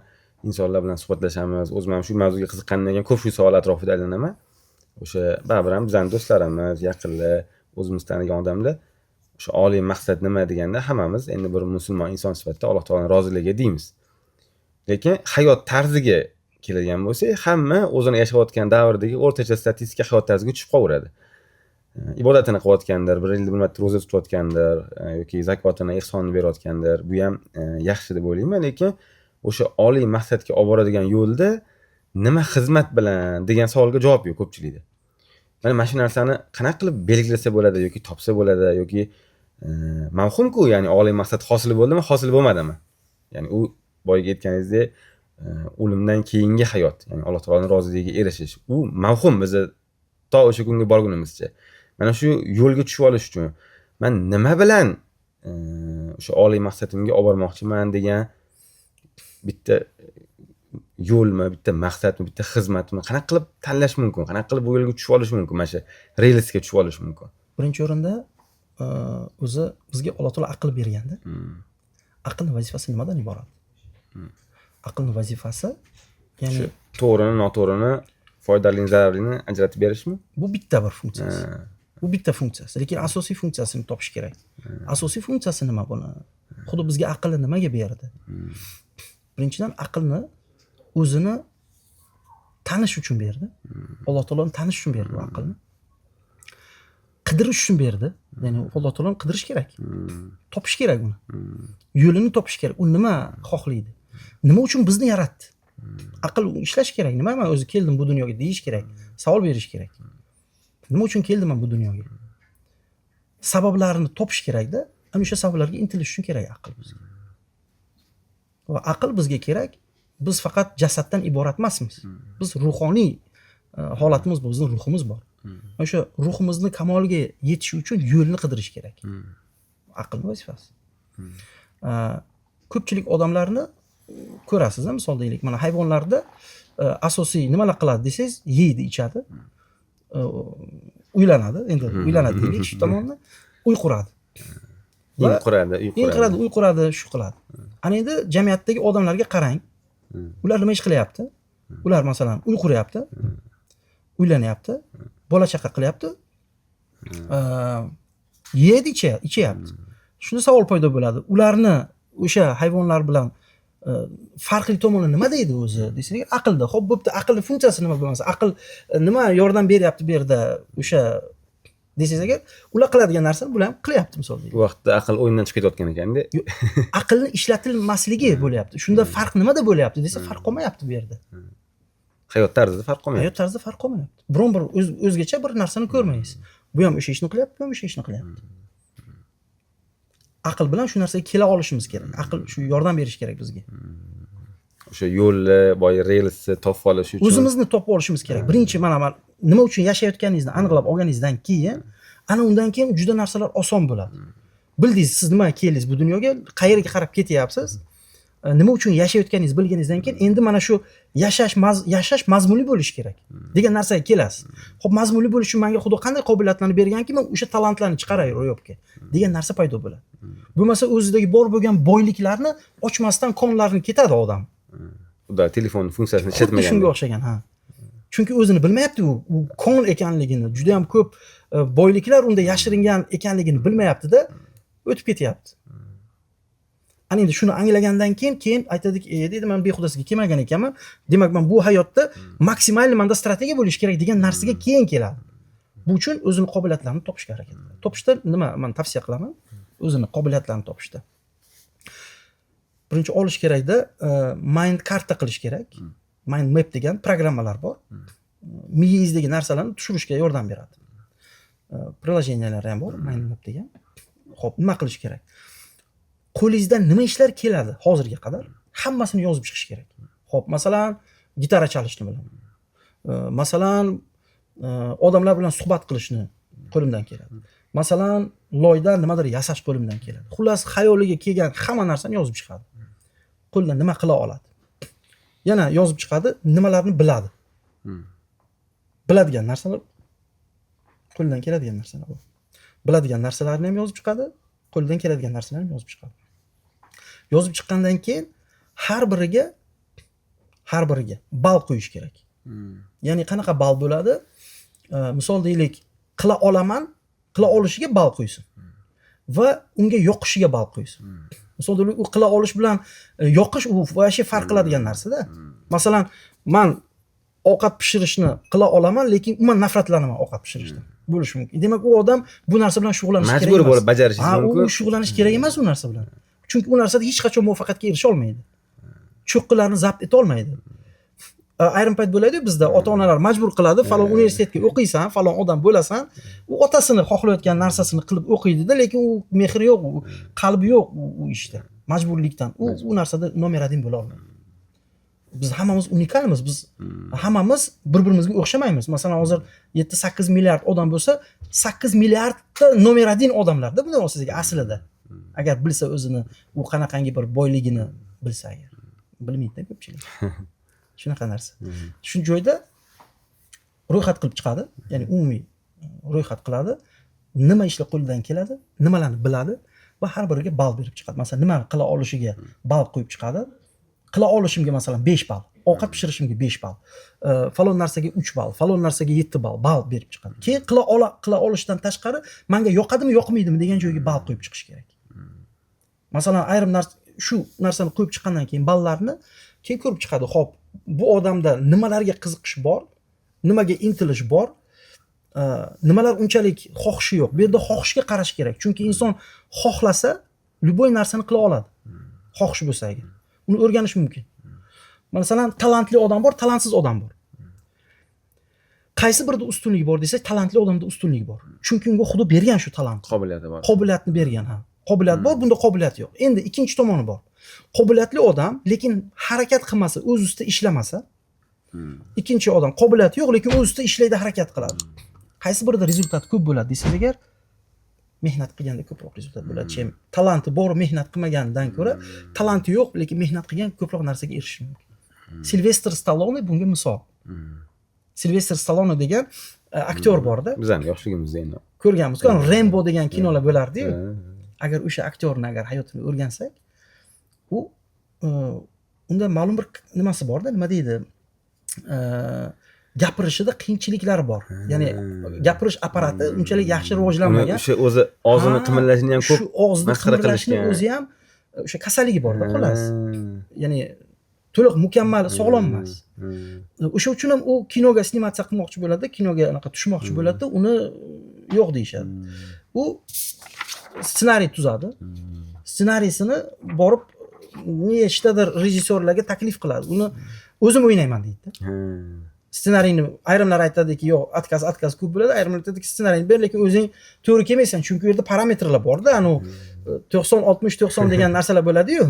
insonlar bilan suhbatlashamiz, o'zim ham shu mavzuga qiziqqanimdan keyin ko'p shu savol atrofida aylanaman. O'sha baribir ham bizning do'stlarimiz, yaqinlar, o'zimiz tanigan odamlar o'sha oliy maqsad nima deganda hammamiz endi bir musulmon inson sifatida Alloh taoloning roziligi deymiz. Lekin hayot tarziga keladigan bo'lsak, hamma o'zini yashayotgan davrdagi o'rtacha statistika hayot tarziga tushib qolaveradi. Ibodatini qilayotgandir, bir yilda bilmadim ro'za tutayotgandir yoki zakotini, ihsonni berayotgandir. Bu ham yaxshi deb o'ylayman, lekin o'sha oliy maqsadga olib boradigan yo'lda nima xizmat bilan degan savolga javob yo'q ko'pchilikda. Mana shu narsani qanaqa qilib belgilasa bo'ladi yoki topsa bo'ladi yoki mavhumku, ya'ni oliy maqsad hosil bo'ldimi, hosil bo'lmadimi? Ya'ni u boyagi aytganingizdek o'limdan keyingi hayot, ya'ni Alloh taoloning roziligiga erishish. U mavhum bizni to o'sha kunga borgunimizcha. Mana shu yo'lga tushib olish uchun men nima bilan o'sha oliy maqsadimga olib bormoqchiman degan bitta yo'lmi, bitta maqsadmi, bitta xizmatmi qanaqa qilib tanlash mumkin? Qanaqa qilib bu yo'lga tushib olish mumkin? Mana shu relsga tushib olish mumkin. Birinchi o'rinda o'zi bizga Alloh taolo aql berganda, aqlning vazifasi nimadan iborat? Aqlning vazifasi ya'ni to'g'rini, noto'g'rini, foydalini, zararlini ajratib berishmi? Bu bitta bir funksiyasi. Bu bitta funksiyasi, lekin asosiy funksiyasini topish kerak. Asosiy funksiyasi nima buni? Xuddi bizga aqlni nimaga berdi? Birinchidan aqlni o'zini tanish uchun berdi. Alloh taoloni tanish uchun berdi bu aqlni. Qidirish uchun berdi. Ya'ni Alloh taoloni qidirish kerak. Topish kerak uni. Yo'lini topish kerak. U nima xohlaydi? Nima uchun bizni yaratdi? Aql ishlash kerak. Nima men o'zi keldim bu dunyoga deyish kerak. Savol berish kerak. Nima uchun keldim men bu dunyoga? Sabablarini topish kerak-da. Ana o'sha sabablarga intilish uchun kerak aql bizga. Va aql bizga kerak. Biz faqat jasaddan iborat emasmiz. Biz ruhoniy holatimiz bor, bizning ruhimiz bor. O'sha ruhimizni kamoliga yetish uchun yo'lni qidirish kerak. Aqlning vazifasi. Ko'pchilik odamlarni ko'rasiz, misol deylik, mana hayvonlarda asosiy nimalar qiladi desangiz, yeydi, ichadi, uylanadi, endi uylanadi deylik, shu tomonda uy quradi. Uy quradi, shu qiladi. Ana endi jamiyatdagi odamlarga qarang. Ular nima ish qilyapti? Ular masalan uy quryapti, uylanyapti, bola chaqa qilyapti, yeydi, ichyapti. Shunda savol paydo bo'ladi. Ularni o'sha hayvonlar bilan farqli tomoni nima deydi o'zi desak, aqlda. Xo'p, bo'pti, aqlning funksiyasi nima bo'lmasa, aql nima yordam beryapti bu yerda o'sha desangiz agar, ular qiladigan narsani bular ham qilyapti misol deylik. Bu vaqtda aql o'yindan chiqib ketayotgan ekanda. Aqlni ishlatilmasligi bo'lyapti. Shunda farq nimada bo'lyapti desa, farq qolmayapti bu yerda. Hayot tarzida farq qolmayapti. Hayot tarzida farq qolmayapti. Biron bir o'zgacha bir narsani ko'rmaysiz. Bu ham o'sha ishni qilyapti, bu ham o'sha ishni qilyapti. Aql bilan shu narsaga kela olishimiz kerak. Aql shu yordam berish kerak bizga. O'sha yo'lni, relsni topib olish uchun o'zimizni topib olishimiz kerak. Birinchi mana nima uchun yashayotganingizni aniqlab olganingizdan keyin, ana undan keyin juda narsalar oson bo'ladi. Bildingiz, siz nima keldingiz bu dunyoga, qayerga qarab ketyapsiz, nima uchun yashayotganingizni bilganingizdan keyin endi mana shu yashash mazmunli bo'lishi kerak degan narsaga kelasiz. Xo'p, mazmunli bo'lish uchun menga Xudo qanday qobiliyatlarni berganki, men o'sha talantlarni chiqaray ro'yobga degan narsa paydo bo'ladi. Bo'lmasa o'zidagi bor bo'lgan boyliklarni ochmasdan qonlarini ketadi odam. Xudo telefon funksiyasini ishlatmagan. Shunga o'xshagan, ha. Chunki o'zini bilmayapti, u kon ekanligini, juda ham ko'p boyliklar unda yashiringan ekanligini bilmayapti-da, o'tib ketyapti. Ana endi shuni anglagandan keyin aytadiki, deydi, men bexudasiga kelmagan ekanman. Demak, men bu hayotda maksimal menda strategiya bo'lish kerak degan narsaga keyin keladi. Bu uchun o'zini qobiliyatlarini topishga harakat qiladi. Topishda nima men tavsiya qilaman? O'zini qobiliyatlarini topishda. Birinchi olish kerakda, mind karta qilish kerak. Mind map degan programmalar bor. Miyangizdagi narsalarni tushirishga yordam beradi. Приложениялар ham bor, mind map degan. Xo'p, nima qilish kerak? Qo'lingizdan nima ishlar keladi hozirga qadar, hammasini yozib chiqish kerak. Xo'p, masalan, gitara chalishni bilaman. Masalan, odamlar bilan suhbat qilishni qo'limdan keladi. Masalan, loydan nimadir yasash qo'limdan keladi. Xullas, xayoliga kelgan hamma narsani yozib chiqadi. Qo'ldan nima qila oladi? Yana yozib chiqadi, nimalarni biladi. Biladigan narsalar, qo'ldan keladigan narsalar bu. Biladigan narsalarni ham yozib chiqadi, qo'ldan keladigan narsalarni ham yozib chiqadi. Yozib chiqqandan keyin har biriga ball qo'yish kerak. Ya'ni qanaqa ball bo'ladi? Misol deylik, qila olaman, qila olishiga ball qo'ysin. Va unga yoqishiga ball qo'ysin. Misol deylik, u qila olish bilan yoqish u vashya farq qiladigan narsa-da. Masalan, men ovqat pishirishni qila olaman, lekin umuman nafratlanaman ovqat pishirishdan. Bo'lishi mumkin. Demak, u odam bu narsa bilan shug'ullanish kerak emas. Majbur bo'lib bajarishingiz mumkin. U shug'ullanish kerak emas u narsa bilan. Chunki u narsada hech qachon muvaffaqiyatga erisha olmaydi. Cho'qqilarni zabt eta olmaydi. Ayrim payt bo'ladi bizda ota-onalar majbur qiladi, falon universitetga o'qiysan, falon odam bo'lasan, u otasini xohlayotgan narsasini qilib o'qiydi-da, lekin u mehr yo'q, u qalbi yo'q u ishda. Majburlikdan u narsada nomer 1 bo'la olmaydi. Biz hammamiz unikalmiz. Biz hammamiz bir-birimizga o'xshamaymiz. Masalan, hozir 7-8 milliard odam bo'lsa, 8 milliardta nomer 1 odamlarda bu narsaga aslida. Agar bilsa o'zini, u qanaqangi bir boyligini bilsa agar. Bilmaydi-da ko'pchilik. Shunaqa narsa. Shu joyda ro'yxat qilib chiqadi, ya'ni umumiy ro'yxat qiladi, nima ishlar qo'lidan keladi, nimalarni biladi va har biriga ball berib chiqadi. Masalan, nima qila olishiga ball qo'yib chiqadi. Qila olishimga masalan 5 ball, Ovqat pishirishimga 5 ball. Falon narsaga 3 ball, falon narsaga 7 ball berib chiqadi. Keyin qila olishdan tashqari menga yoqadimi, yoqmaydimi degan joyga ball qo'yib chiqish kerak. Masalan, ayrim shu narsani qo'yib chiqqandan keyin ballarni keyin ko'rib chiqadi. Xo'p, bu odamda nimalarga qiziqish bor, nimaga intilish bor, nimalar unchalik xohishi yo'q. Bu yerda xohishga qarash kerak. Chunki inson xohlasa, любой narsani qila oladi. Xohish bo'lsa agar. Uni o'rganish mumkin. Masalan, talantli odam bor, talantsiz odam bor. Qaysi birida ustunligi bor desak, talantli odamda ustunligi bor. Chunki unga Xudo bergan shu talant. Qobiliyati bor. Qobiliyatni bergan ha. Qobiliyat bor, bunda qobiliyat yo'q. Endi ikkinchi tomoni bor. Qobiliyatli odam, lekin harakat qilmasa, o'z ustida ishlamasa, ikkinchi odam qobiliyati yo'q, lekin o'z ustida ishlaydi, harakat qiladi. Qaysi birida rezultat ko'p bo'ladi desak agar, mehnat qilganda ko'proq rezultat bo'ladi. Chem talanti bor, mehnat qilmagandan ko'ra, talanti yo'q, lekin mehnat qilgan ko'proq narsaga erishish mumkin. Silvestr Stallone bunga misol. Silvestr Stallone degan aktyor borda. Bizning yoshligimizda endi Ko'rganmiz. Rambo degan kinolar bo'lardi-yu. Agar o'sha aktyorni agar hayotini o'rgansak, u unda ma'lum bir nimasi bor-da, nima deydi? Gapirishida qiyinchiliklari bor. Ya'ni gapirish apparati unchalik yaxshi rivojlanmagan. O'sha o'zi og'zini qimirlashini ham ko'p shu og'zini qimirlashning o'zi ham o'sha kasalligi bor-da, xolos. Ya'ni to'liq mukammal sog'lom emas. O'sha uchun ham u kinoga snimatsiya qilmoqchi bo'ladi, kinoga anaqa tushmoqchi bo'ladi, uni yo'q deyshadi. U ssenariy tuzadi. Ssenariysini borib nechtadir rejissyorlarga taklif qiladi. Uni o'zim o'ynayman deydi. Ssenariyni ayrimlar aytadiki, yo'q, отказ ko'p bo'ladi, ayrimlar aytadiki, ssenariyni ber, lekin o'zing to'g'ri kelmaysan, chunki u yerda parametrlar bor-da, anu 90-60-90 degan narsalar bo'ladi-yu.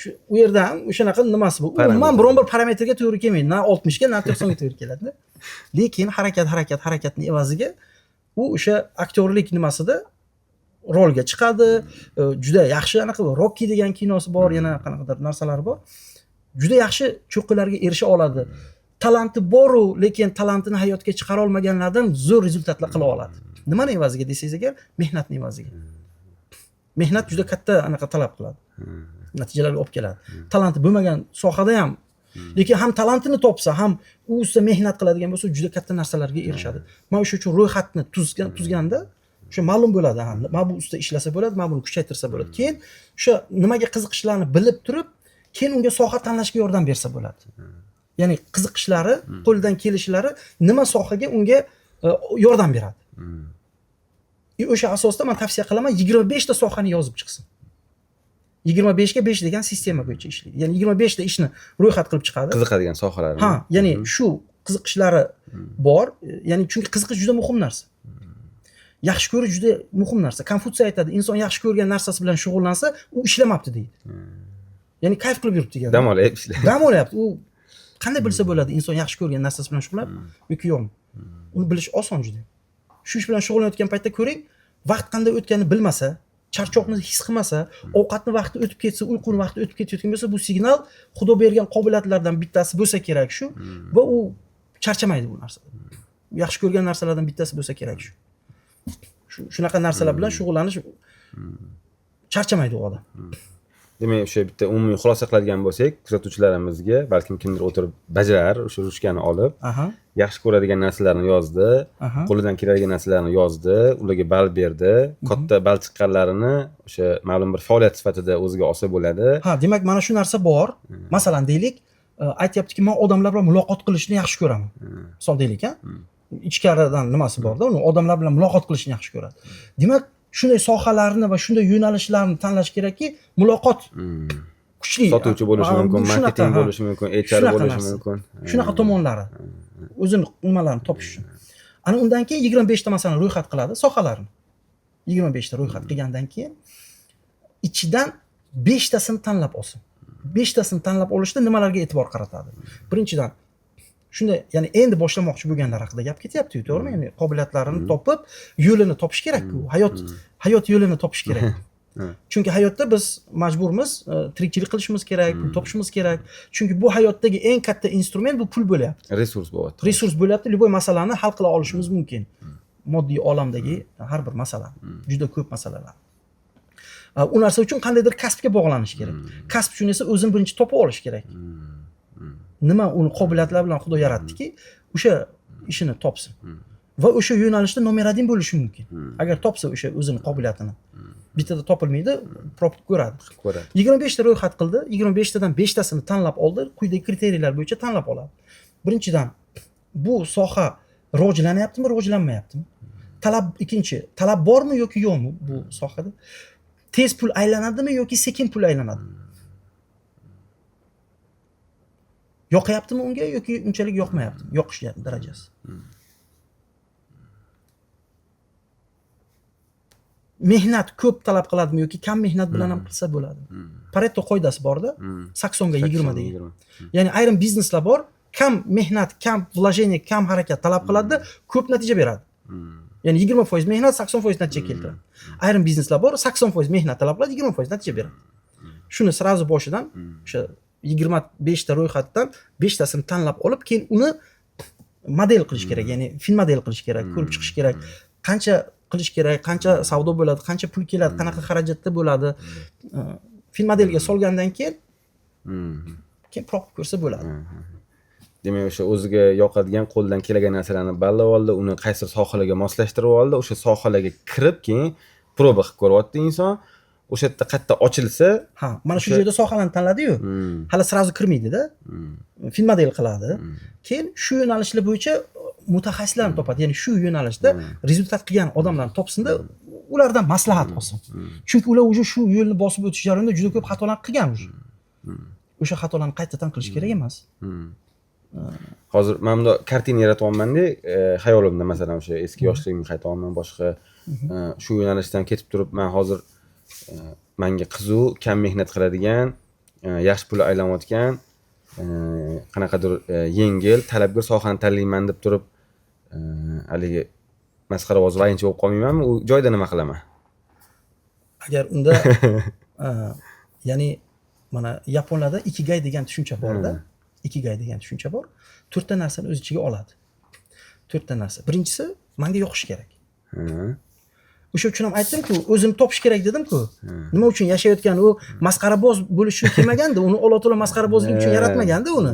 Shu u yerda ham o'shanaqa nimasi bu. Umuman biron bir parametrga to'g'ri kelmaydi. Na 60 ga, na 90 ga to'g'ri keladi. Lekin harakatning evaziga u o'sha aktyorlik nimasida rolga chiqadi. Juda yaxshi anaqa Rocky degan kinosi bor, yana qanaqadir narsalar bor. Juda yaxshi cho'qqilarga erisha oladi. Talanti bor-u, lekin talantini hayotga chiqara olmaganlardan zo'r rezultatlar qila oladi. Nimani evaziga desangiz agar, mehnatning evaziga. Mehnat juda katta anaqa talab qiladi. Natijalarga olib keladi. Talanti bo'lmagan sohada ham, lekin ham talantini topsa, ham u ustida mehnat qiladigan bo'lsa, juda katta narsalarga erishadi. Men o'sha uchun ro'yxatni tuzganda o'sha ma'lum bo'ladi ham. Mana bu ustida ishlasa bo'ladi, mana buni kuchaytirsa bo'ladi. Keyin o'sha nimaga qiziqishlarini bilib turib, keyin unga soha tanlashga yordam bersa bo'ladi. Ya'ni qiziqishlari, qo'ldan kelishlari nima sohaga unga yordam beradi. O'sha asosda men tavsiya qilaman 25 ta sohani yozib chiqsin. 25 ga 5 degan sistema bo'yicha ishlaydi. Ya'ni 25 ta ishni ro'yxat qilib chiqadi. Qiziqadigan sohalarni. Ha, ya'ni shu qiziqishlari bor. Ya'ni chunki qiziqish juda muhim narsa. Yaxshi ko'rish juda muhim narsa. Konfutsiy aytadi, inson yaxshi ko'rgan narsasi bilan shug'ullansa, u ishlamabdi deydi. Ya'ni kayf qilib yuribdi degan. Dam olyapti ishlaydi. Dam olyapti. U qanday bilsa bo'ladi inson yaxshi ko'rgan narsasi bilan shug'ullanib yoki yo'qmi? Uni bilish oson juda. Shu ish bilan shug'ullanayotgan paytda ko'ring, vaqt qanday o'tganini bilmasa, charchoqni his qilmasa, ovqatni vaqti o'tib ketsa, uyquni vaqti o'tib ketayotgan bo'lsa, bu signal Xudo bergan qobiliyatlardan bittasi bo'lsa kerak shu va u charchamaydi bu narsa. Yaxshi ko'rgan narsalardan bittasi bo'lsa kerak shu. Shunaqa narsalar bilan shug'ullanish charchamaydi u odam. Demak, o'sha bitta umumiy xulosa qiladigan bo'lsak, kuzatuvchilarimizga balkim kimdir o'tirib bajarar, o'sha ruchkani olib, yaxshi ko'radigan narsalarni yozdi, qo'lidan keladigan narsalarni yozdi, ularga ball berdi, katta ball chiqqanlarini o'sha ma'lum bir faoliyat sifatida o'ziga olsa bo'ladi. Ha, demak, mana shu narsa bor. Masalan, deylik, aytayaptiki, men odamlar bilan muloqot qilishni yaxshi ko'raman. Misol deylik, ha? Ichkaridan nimasi bor-da, uni odamlar bilan muloqot qilishni yaxshi ko'radi. Demak, shunday sohalarni va shunday yo'nalishlarni tanlash kerakki, muloqot kuchli. Sotuvchi bo'lishi mumkin, marketing bo'lishi mumkin, HR bo'lishi mumkin. Shunaqa tomonlari. O'zini nimalarini topish uchun. Ana undan keyin 25 ta masalan ro'yxat qiladi sohalarni. 25 ta ro'yxat qilgandan keyin ichidan 5 tasini tanlab olsin. 5 tasini tanlab olishda nimalarga e'tibor qaratadi? Birinchidan shunda, ya'ni endi boshlamoqchi bo'lganlar haqida gap ketyapti-ku, to'g'rimi? Ya'ni qobiliyatlarini topib, yo'lini topish kerak-ku. Hayot yo'lini topish kerak. Chunki hayotda biz majburmiz, tirikchilik qilishimiz kerak, pul topishimiz kerak. Chunki bu hayotdagi eng katta instrument bu pul bo'lyapti. Resurs bo'lyapti. Resurs bo'lyapti, любой masalani hal qila olishimiz mumkin. Moddiy olamdagi har bir masala, juda ko'p masalalar. U narsa uchun qandaydir kasbga bog'lanish kerak. Kasb uchun esa o'zini birinchi topib olish kerak. nima uni qobiliyatlar bilan Xudo yaratdiki, o'sha ishini topsin. Va o'sha yo'nalishda nomer 1 bo'lishi mumkin. Agar topsa o'sha o'zini qobiliyatini. Bittada topilmaydi, propit ko'radi. Ko'radi. 25 ta ro'yxat qildi, 25 tadan 5 tasini tanlab oldi, quyidagi kriteriyalar bo'yicha tanlab oladi. Birinchidan, bu soha rivojlanyaptimi, rivojlanmayaptimi? Ikkinchi, talab bormi yoki yo'qmi bu sohada? Tez pul aylanadimi yoki sekin pul aylanadi? Yoqayaptimi unga yoki unchalik yoqmayaptimi? Yoqish darajasi. Mehnat ko'p talab qiladimi yoki kam mehnat bilan ham qilsa bo'ladi. Pareto qoidasi bor-da, 80 ga 20 degan. Ya'ni ayrim bizneslar bor, kam mehnat, kam vложение, kam harakat talab qiladi, ko'p natija beradi. Ya'ni 20% mehnat, 80% natija keltiradi. Ayrim bizneslar bor, 80% mehnat talab qiladi, 20% natija beradi. Shuni srazu boshidan o'sha 25 ta ro'yxatdan 5 tasini tanlab olib, keyin uni model qilish kerak, ya'ni fin model qilish kerak, ko'rib chiqish kerak. Qancha qilish kerak, qancha savdo bo'ladi, qancha pul keladi, qanaqa xarajatda bo'ladi. Fin modelga solgandan keyin profit ko'rsa bo'ladi. Demak, o'sha o'ziga yoqadigan, qo'ldan kelgan narsalarni ballab oldi, uni qaysi sohalarga moslashtirib oldi, o'sha sohalarga kirib, keyin proba qilib ko'ryapti inson. O'sha yerda qayerda ochilsa, mana shu joyda sohalarni tanladi-yu. Hali srazu kirmaydi-da. Fin model qiladi. Keyin shu yo'nalishlar bo'yicha mutaxassislarni topadi. Ya'ni shu yo'nalishda rezultat qilgan odamlarni topsinda, ulardan maslahat olsin. Chunki ular уже shu yo'lni bosib o'tish jarayonida juda ko'p xatolar qilgan уже. O'sha xatolarni qaytadan qilish kerak emas. Hozir men bunda kartina yaratyapman-da, xayolimda masalan o'sha eski yoshligimga qaytyapman, boshqa shu yo'nalishdan ketib turib, men hozir menga qiziq, kam mehnat qiladigan, yaxshi pul aylanayotgan, qanaqadir yengil, talabgor sohani tanlayman deb turib, haligi masxaraboz vayinchi bo'lib qolmaymanmi? U joyda nima qilaman? Agar unda ya'ni mana Yaponlarda ikigai degan tushuncha bor-da. Ikigai degan tushuncha bor. 4 ta narsani o'z ichiga oladi. 4 ta narsa. Birinchisi, menga yoqish kerak. O'sha uchun ham aytdim-ku, o'zimni topish kerak dedim-ku. Nima uchun yashayotgan u masxaraboz bo'lish uchun kelmaganda, uni Alloh taolo masxarabozlik uchun yaratmaganda uni.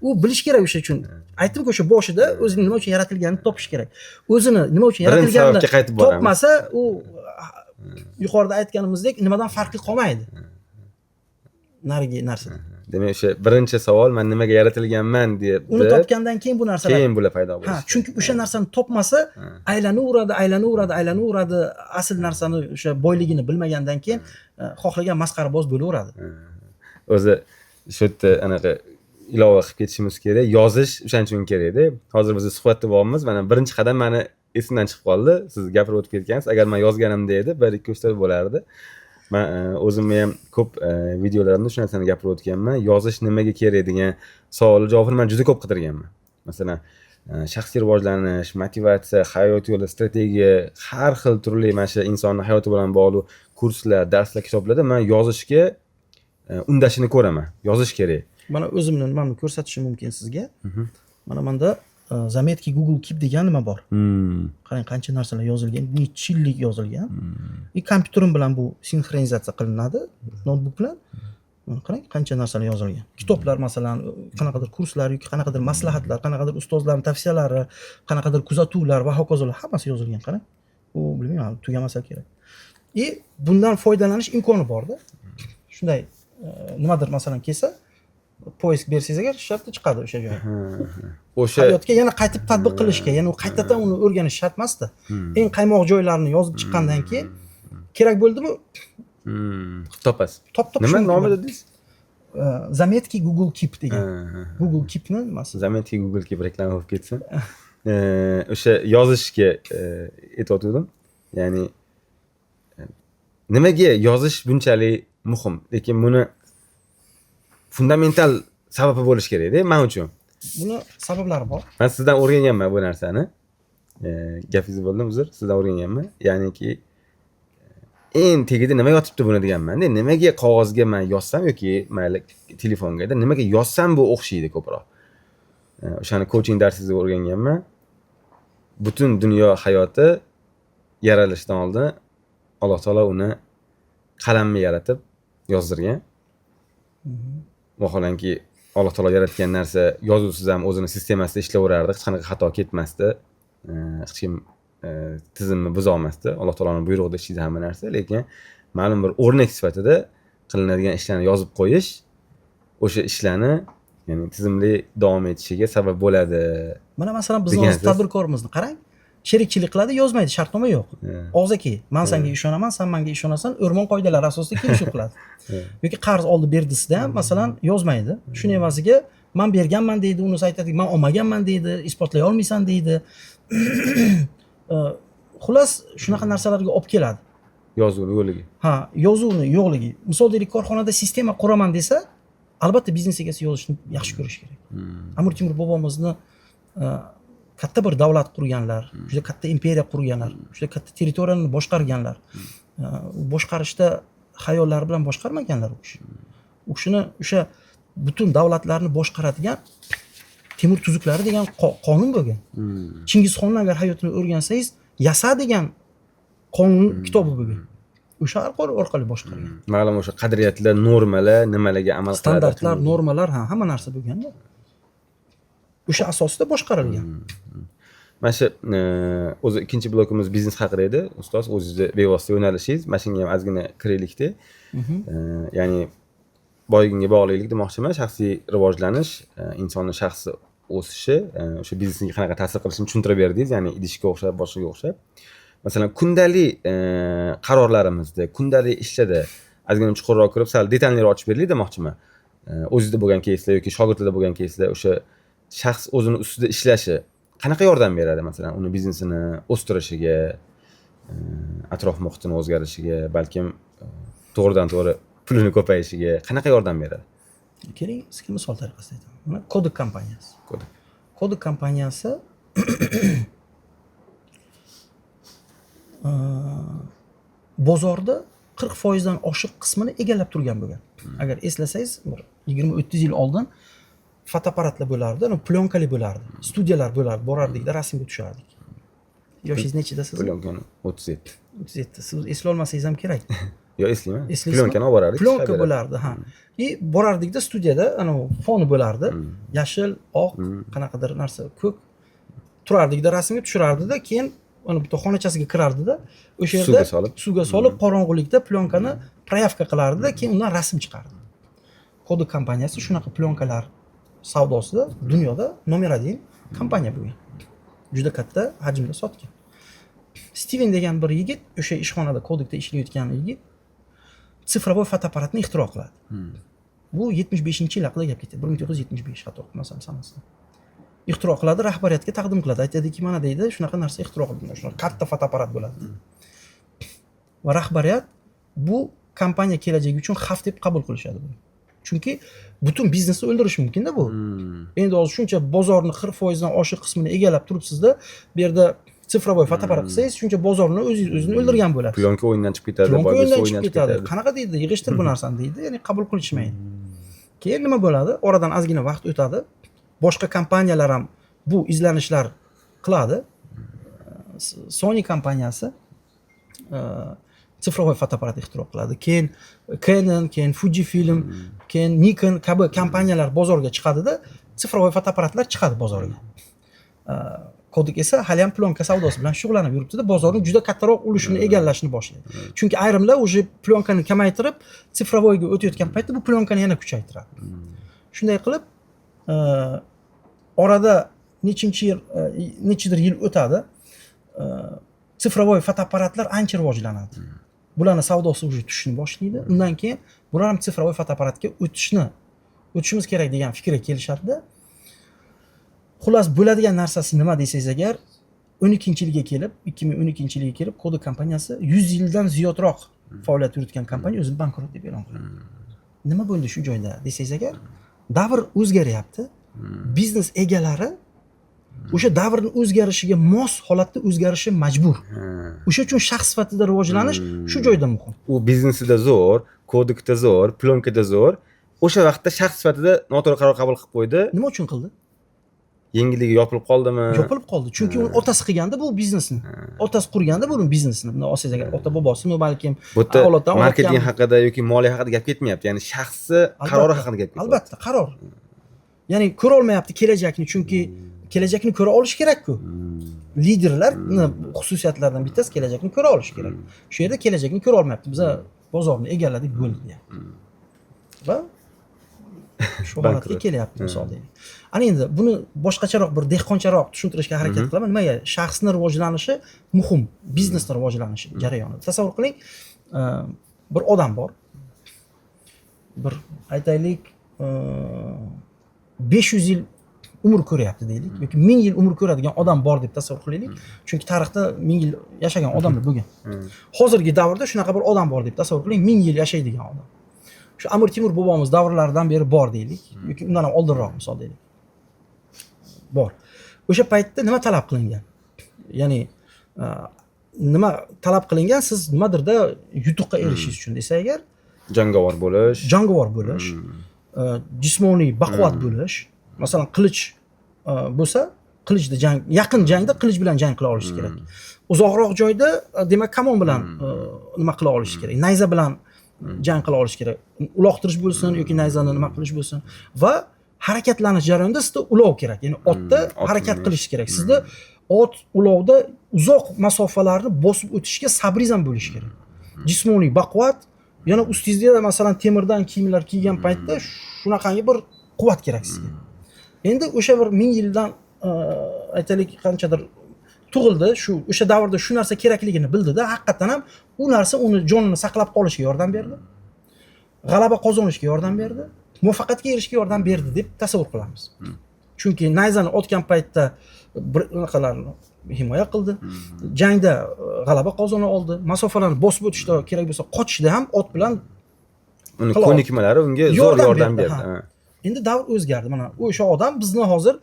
U bilish kerak o'sha uchun. Aytdim-ku, o'sha boshida o'zini nima uchun yaratilganini topish kerak. O'zini nima uchun yaratilganini topmasa, u yuqorida aytganimizdek nimadan farqi qolmaydi. Narigi narsa. Demak, o'sha birinchi savol, men nimaga yaratilganman deb. Uni topgandan keyin bu narsalar. Keyin bular paydo bo'ladi. Chunki o'sha narsani topmasa, aylanaveradi, asl narsani o'sha boyligini bilmagandan keyin xohlagan masxaraboz bo'laveradi. O'zi shu yerda anaqa ilova qilib ketishimiz kerak. Yozish o'shaning uchun kerak-da. Hozir biz suhbatda bormiz. Mana birinchi qadam meni esimdan chiqib qoldi. Siz gapirib o'tib ketgansiz. Agar men yozganimda edi, 1-2 uchta bo'lardi. Men o'zimni ham ko'p videolarimda shu narsani gapirib o'tganman. Yozish nimaga kerak degan savolga javobni men juda ko'p qidirganman. Masalan, shaxsiy rivojlanish, motivatsiya, hayot yo'li, strategiya, har xil turli mana shu insonning hayoti bilan bog'liq kurslar, darslar, kitoblarda men yozishga undashini ko'raman. Yozish kerak. Mana o'zimni nimani ko'rsatishim mumkin sizga. Mana menda Zametki Google Keep degan nima bor. Qarang, qancha narsalar yozilgan, necha yillik yozilgan. Kompyuterim bilan bu sinxronizatsiya qilinadi, notebook bilan. Mana qarang, qancha narsalar yozilgan. Kitoblar masalan, qanaqadir kurslar yoki qanaqadir maslahatlar, qanaqadir ustozlarning tavsiyalari, qanaqadir kuzatuvlar va hokazolar hammasi yozilgan, qarang. U bilmayman, tugamasa kerak. Bundan foydalanish imkoni bor-da. Shunday nimadir masalan kelsa, poisk bersangiz agar shartda chiqadi o'sha joyga. O'sha hayotga yana qaytib tatbiq qilishga, ya'ni u qaytadan uni o'rganish shart emas-da. Eng qaymoq joylarini yozib chiqqandan keyin kerak bo'ldimi? Topasiz. Nima nomi dedingiz? Zametki Google Keep degan. Google Keepni nimasi? Zametki Google Keep reklama bo'lib ketsin. O'sha yozishga aytayotgandim. Ya'ni nimaga yozish bunchalik muhim? Lekin buni fundamental sababi bo'lish kerak-da men uchun. Buni sabablari bor. Men sizdan o'rganganman bu narsani. Gapingiz bo'ldim, uzr. Sizdan o'rganganman. Ya'niki eng tagida nima yotibdi buni deganman-da. Nimaga qog'ozga men yozsam yoki mayli telefonga nimaga yozsam bu o'xshaydi ko'proq. O'shani coaching darsingizda o'rganganman. Butun dunyo hayoti yaralishdan oldin Alloh taolo uni qalamni yaratib yozdirgan. Vaholanki Alloh taolo yaratgan narsa yozuvsiz ham o'zini sistemasida ishlayverardi, hech qanaqa xato ketmasdi. Hech kim tizimni buza olmasdi. Alloh taoloning buyrug'ida ishlaydi hamma narsa, lekin ma'lum bir o'rnak sifatida qilinadigan ishlarni yozib qo'yish o'sha ishlarni ya'ni tizimli davom etishiga sabab bo'ladi. Mana masalan bizni Degansiz. o'z tadbirkorimizni qarang. Sherikchilik qiladi, yozmaydi, shartnoma yo'q. Og'zaki, men senga ishonaman, sen menga ishonasan, o'rmon qoidalari asosida kelishuv qiladi. Yoki qarz oldi berdisida ham masalan yozmaydi. Shuning evaziga men berganman deydi, unisi aytadi, men olmaganman deydi, isbotlay olmaysan deydi. Xullas shunaqa narsalarga olib keladi. Yozuvni yo'liga. Ha, yozuvni yo'qligi. Misol deylik, korxonada sistema quraman desa, albatta biznes egasi yozishni yaxshi ko'rish kerak. Amir Temur bobomizni katta bir davlat qurganlar, juda katta imperiya qurganlar, juda katta territoriyani boshqarganlar. Boshqarishda xayollari bilan boshqarmaganlar u kishi. U kishini o'sha butun davlatlarni boshqaradigan Temur tuzuklari degan qonun bo'lgan. Chingizxonning agar hayotini o'rgansangiz, Yasa degan qonun kitobi bo'lgan. O'sha orqali boshqargan. Ma'lum o'sha qadriyatlar, normalar, nimalarga amal qiladi. Standartlar, normalar, hamma narsa bo'lganda. O'sha asosida boshqarilgan. Mana shu o'zi ikkinchi blokimiz biznes haqida edi. Ustoz, o'zingizni bevosita yo'nalishingiz, mana shunga ham ozgina kiraylikda. Ya'ni boyginga bog'liqlik demoqchiman, shaxsiy rivojlanish, insonning shaxsi o'sishi, o'sha biznesga qanaqa ta'sir qilishini tushuntirib berdingiz, ya'ni idishga o'xshab, boshqaga o'xshab. Masalan, kundalik qarorlarimizda, kundalik ishlarda ozgina chuqurroq kirib, sal detalliroq ochib beraylik demoqchiman. O'zingizda bo'lgan keyslar yoki shogirdlarda bo'lgan keyslar, o'sha shaxs o'zini ustida ishlashi qanaqa yordam beradi, masalan, uni biznesini o'stirishiga, atrof muhitini o'zgarishiga, balkim to'g'ridan to'g'ri pulini ko'payishiga qanaqa yordam beradi? Keling, sizga misol tariqasida aytaman. Mana Kodak kompaniyasi. Kodak. Kodak kompaniyasi bozorda 40% dan oshiq qismini egallab turgan bo'lgan. Agar eslasangiz, 20-30 yil oldin fotoapparatlar bo'lardi, plyonkali bo'lardi, studiyalar bo'lardi, borardikda rasmga tushardik. Yoshingiz nechida siz? Plyonkani 37. 37. Siz eslay olmasangiz ham kerak. Yo, eslayman. Eslaysizmi? Plyonkani olib borardik. Plonka bo'lardi, ha. Borardikda studiyada, foni bo'lardi, yashil, oq, qanaqadir narsa, ko'k. Turardikda rasmga tushirardida, keyin bitta xonachasiga kirardida, o'sha yerda suvga solib, qorong'ulikda plyonkani proyavka qilardida, keyin undan rasm chiqardi. Kodak kompaniyasi shunaqa plonkalar savdosida dunyoda nomer 1 kompaniya bo'lgan. Juda katta hajmda sotgan. Steven degan bir yigit, o'sha ishxonada Kodakda ishlayotgan yigit, sifrovoy fotoapparatni ixtiro qiladi. Bu 75-yil haqida gap ketadi. 1975 xato qilmasam sanasida. Ixtiro qiladi, rahbariyatga taqdim qiladi. Aytadiki, mana deydi, shunaqa narsa ixtiro qildim. Shunaqa katta fotoapparat bo'ladi. Va rahbariyat bu kompaniya kelajagi uchun xavf deb qabul qilishadi buni. Chunki butun biznesni o'ldirishi mumkin-da bu. Endi hozir shuncha bozorni 40% dan oshiq qismini egallab turibsiz-da, bu yerda sifrovoy fotoapparat qilsangiz, shuncha bozorni o'zini o'ldirgan bo'lasiz. Plonka o'yindan chiqib ketadi, Plonka o'yindan chiqib ketadi. Qanaqa deydi, yig'ishtir bu narsani deydi, ya'ni qabul qilishmaydi. Keyin nima bo'ladi? Oradan ozgina vaqt o'tadi. Boshqa kompaniyalar ham bu izlanishlar qiladi. Sony kompaniyasi sifrovoy fotoapparat ixtiro qiladi. Keyin Canon, keyin Fujifilm, keyin Nikon kabi kompaniyalar bozorga chiqadi-da, sifrovoy fotoapparatlar chiqadi bozorga. Kodak esa hali ham plonka savdosi bilan shug'ullanib yuribdi-da, bozorning juda kattaroq ulushini egallashni boshlaydi. Chunki ayrimlar o'sha plonkani kamaytirib, sifrovoyga o'tayotgan paytda bu plonkani yana kuchaytiradi. Shunday qilib, orada nechidir yil o'tadi, sifrovoy fotoapparatlar ancha rivojlanadi. Bularning savdosi o'sha tushishni boshlaydi. Undan keyin bular ham sifrovoy fotoapparatga o'tishimiz kerak degan fikrga kelishadi-da. Xullas, bo'ladigan narsasi nima desangiz agar, 12-yilga kelib, 2012-yilga kelib Kodak kompaniyasi 100 yildan ziyodroq faoliyat yuritgan kompaniya o'zini bankrot deb e'lon qiladi. Nima bo'ldi shu joyda desangiz agar, davr o'zgaryapti. Biznes egalari o'sha davrning o'zgarishiga mos holatda o'zgarishi majbur. O'sha uchun shaxs sifatida rivojlanish shu joyda muhim. U biznesida zo'r, Kodakda zo'r, plonkada zo'r. O'sha vaqtda shaxs sifatida noto'g'ri qaror qabul qilib qo'ydi. Nima uchun qildi? Yengilligi yopilib qoldimi? Yopilib qoldi. Chunki uni otasi qilganda bu biznesni. Otasi qurganda bu biznesni. Buni olsangiz agar ota bobosimi balkim avloddan marketing haqida yoki moliya haqida gap ketmayapti. Ya'ni shaxsi qarori haqida gap ketyapti. Albatta, qaror. Ya'ni ko'ra olmayapti kelajakni, chunki kelajakni ko'ra olish kerak-ku. Liderlarni xususiyatlaridan bittasi kelajakni ko'ra olish kerak. Shu yerda kelajakni ko'ra olmayapti. Biz bozorni egalladik, bo'ldi deyapti. Va shu holatga kelyapti misol deylik. Ana endi buni boshqacharoq bir dehqoncharoq tushuntirishga harakat qilaman. Nimaga? Shaxsning rivojlanishi muhim, biznesning rivojlanishi jarayoni. Tasavvur qiling, bir odam bor. Bir aytaylik 500 yil umr ko'ryapti deylik yoki 1000 yil umr ko'radigan odam bor deb tasavvur qilaylik. Chunki tarixda 1000 yil yashagan odamlar bo'lgan. Hozirgi davrda shunaqa bir odam bor deb tasavvur qiling, 1000 yil yashaydigan odam. Shu Amir Temur bobomiz davrlaridan beri bor deylik yoki undan ham oldinroq misol deylik. Bor. O'sha paytda nima talab qilingan? Ya'ni nima talab qilingan? Siz nimadirda yutuqqa erishishingiz uchun desa agar jangovar bo'lish, jismoniy baquvvat bo'lish, masalan qilich bo'lsa, qilichda jang, yaqin jangda qilich bilan jang qila olish kerak. Uzoqroq joyda demak kamon bilan nima qila olish kerak? Nayza bilan jang qila olish kerak. Uloqtirish bo'lsin yoki nayzani nima qilish bo'lsin va harakatlanish jarayonida sizda ulov kerak. Ya'ni otda harakat qilish kerak. Sizda ot ulovda uzoq masofalarni bosib o'tishga sabringiz ham bo'lishi kerak. Jismoniy baquvvat, yana ustingizda masalan temirdan kiyimlar kiygan paytda shunaqangi bir quvvat kerak sizga. Endi o'sha bir 1000 yildan aytaylik qanchadir tug'ildi, o'sha davrda shu narsa kerakligini bildida, haqiqatan ham u narsa uni jonini saqlab qolishga yordam berdi. G'alaba qozonishga yordam berdi, muvaffaqiyatga erishishga yordam berdi deb tasavvur qilamiz. Chunki nayzani otgan paytda bunaqalarni himoya qildi. Jangda g'alaba qozona oldi. Masofalarni bosib o'tishda kerak bo'lsa, qochishda ham ot bilan uni ko'nikmalari unga zo'r yordam berdi. Endi davr o'zgardi. Mana o'sha odam bizni hozir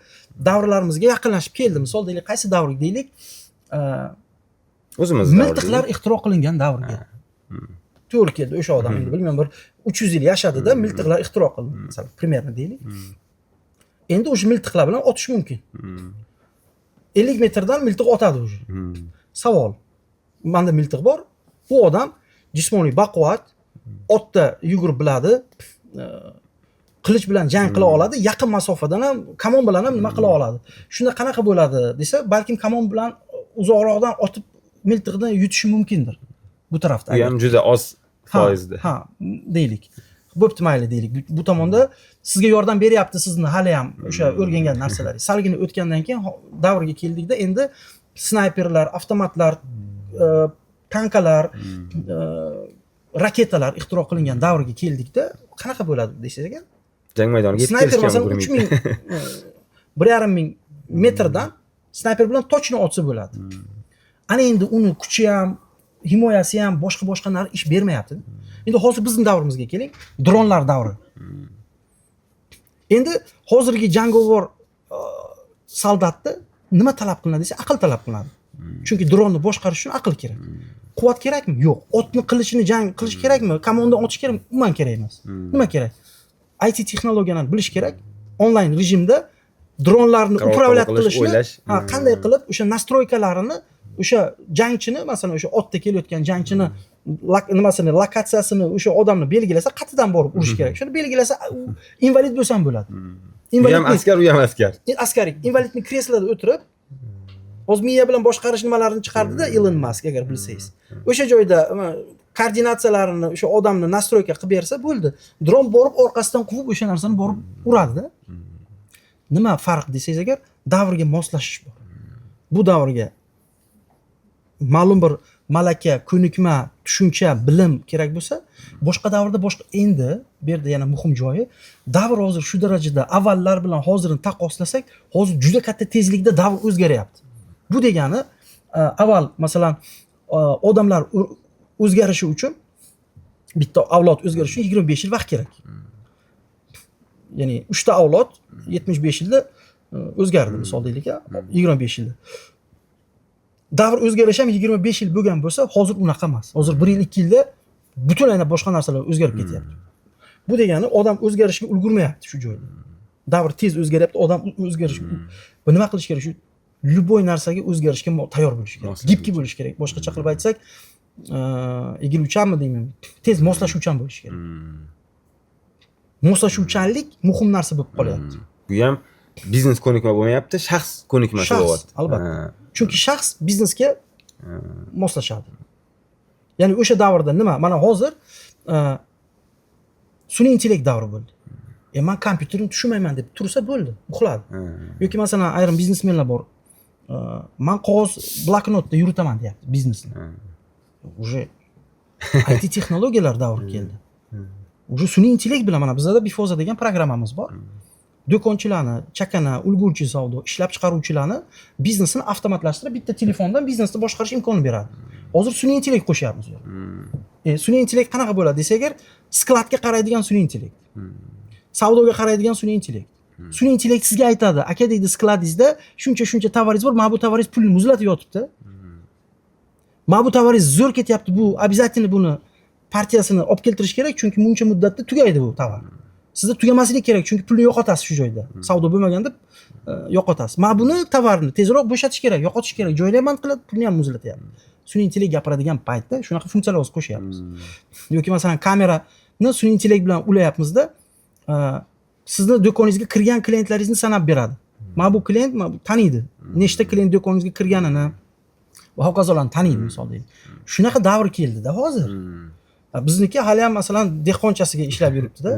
davrlarimizga yaqinlashib keldi. Misol deylik, qaysi davrga deylik? O'zimiz miltiqlar ixtiro qilingan davrga. To'g'ri keldi o'sha odam. Endi bilmayman, bir 300 yil yashadida, miltiqlar ixtiro qilindi, masalan, primerni deylik. Endi o'sha miltiqlar bilan otish mumkin. 50 metrdan miltiq otadi o'sha. Savol. Menda miltiq bor. Bu odam jismoniy baquvvat, otda yugurib biladi, qilich bilan jang qila oladi, yaqin masofadan ham kamon bilan ham nima qila oladi. Shunda qanaqa bo'ladi desa, balkim kamon bilan uzoqroqdan otib miltiqdan yutishi mumkindir. Bu tarafda. Bu ham juda oz foizda. Ha, deylik. Bo'pti, mayli deylik. Bu tomonda sizga yordam beryapti, sizni hali ham o'sha o'rgangan narsalaringiz. Salgina o'tgandan keyin davrga keldikda endi snayperlar, avtomatlar, tankalar, raketalar ixtiro qilingan davrga keldikda qanaqa bo'ladi desangiz ekan? Jang maydoniga yetib snayper kelishga masalan 3000 1,5 metrdan snayper bilan tochni otsa bo'ladi. Ana endi uni kuchi ham, himoyasi ham boshqa ish bermayapti. Endi hozir bizning davrimizga keling, dronlar davri. Endi hozirgi jangovar soldatda nima talab qilinadi desa, aql talab qilinadi. Chunki dronni boshqarish uchun aql kerak. Quvvat kerakmi? Yo'q. Otni qilichini jang qilish kerakmi? Kamondan otish kerakmi? Umuman kerak emas. Nima kerak? IT texnologiyalarni bilish kerak. Onlayn rejimda dronlarni upravlat qilishni, qanday qilib o'sha nastroykalarini, o'sha jangchini, masalan, o'sha otda kelayotgan jangchini nimasini, lokatsiyasini o'sha odamni belgilasa, qatidan borib urish kerak. Shuni belgilasa, invalid bo'lsa ham bo'ladi. U ham askar, u ham askar. Askari invalidni kresloda o'tirib, o'z miya bilan boshqarish nimalarini chiqardida Elon Musk, agar bilsangiz. O'sha joyda koordinatsiyalarini o'sha odamni nastroyka qilib bersa bo'ldi. Dron borib orqasidan quvib o'sha narsani borib uradi-da. Nima farq desangiz agar, davrga moslashish bor. Bu davrga ma'lum bir malaka, ko'nikma, tushuncha, bilim kerak bo'lsa, boshqa davrda boshqa. Endi bu yerda yana muhim joyi, davr hozir shu darajada avvallar bilan hozirini taqqoslasak, hozir juda katta tezlikda davr o'zgaryapti. Bu degani, avval masalan odamlar o'zgarishi uchun, bitta avlod o'zgarishi uchun 25 yil vaqt kerak. Ya'ni 3 ta avlod 75 yilda o'zgardi, misol deylik, 25 yilda. Davr o'zgarishi ham 25 yil bo'lgan bo'lsa, hozir unaqa emas. Hozir 1 yil, 2 yilda butunlayna boshqa narsalar o'zgarib ketyapti. Bu degani odam o'zgarishga ulgurmayapti shu joyda. Davr tez o'zgaryapti, odam o'zgarishga. Bu nima qilish kerak? Shu любой narsaga o'zgarishga tayyor bo'lish kerak. Gibki bo'lish kerak. Boshqacha qilib aytsak, egiluvchanmi deyman, tez moslashuvchan bo'lish kerak. Moslashuvchanlik muhim narsa bo'lib qolyapti. Bu ham biznes ko'nikma bo'lmayapti, shaxs ko'nikmasi Shaxs, bo'lyapti. albatta. Ha. Chunki shaxs biznesga moslashadi. Ya'ni o'sha davrda nima? Mana hozir sun'iy intellekt davri bo'ldi. Men kompyuterni tushunmayman deb tursa bo'ldi, uxladi. Yoki masalan ayrim biznesmenlar bor. Men qog'oz bloknotda yuritaman deyapti biznesni. Уже IT texnologiyalar davri keldi. Уже sun'iy intellekt bilan mana bizda Bifoza degan programmamiz bor. Do'konchilarni, chakana, ulgurji savdo, ishlab chiqaruvchilarni biznesini avtomatlashtirib bitta telefondan biznesni boshqarish imkonini beradi. Hozir sun'iy intellekt qo'shyapmiz. Sun'iy intellekt qanaqa bo'ladi desak agar, skladga qaraydigan sun'iy intellekt. Savdoga qaraydigan sun'iy intellekt. Sun'iy intellekt sizga aytadi, aka deydi skladingizda shuncha tovaringiz bor, mana bu tovaringiz pulni muzlatib yotibdi. Mana bu tovaringiz zo'r ketyapti, bu обязательно buni partiyasini olib keltirish kerak, chunki buncha muddatda tugaydi bu tovar. Sizda tugamasligi kerak, chunki pulni yo'qotasiz shu joyda. Savdo bo'lmaganda yo'qotasiz. Mana buni tovarni tezroq bo'shatish kerak, yo'qotish kerak. Joyni ham qiladi, pulni ham muzlatyapti. Sun'iy intellekt gapiradigan paytda shunaqa funksiyalar o'zi qo'shyapmiz. Yoki masalan kamerani sun'iy intellekt bilan ulayapmizda, sizni do'koningizga kirgan klientlaringizni sanab beradi. Mana bu klient taniydi. Nechta klient do'koningizga kirganini va hokazolarni taniydi misol deylik. Shunaqa davr keldida hozir. Bizniki hali ham masalan dehqonchasiga ishlab yuribdi-da.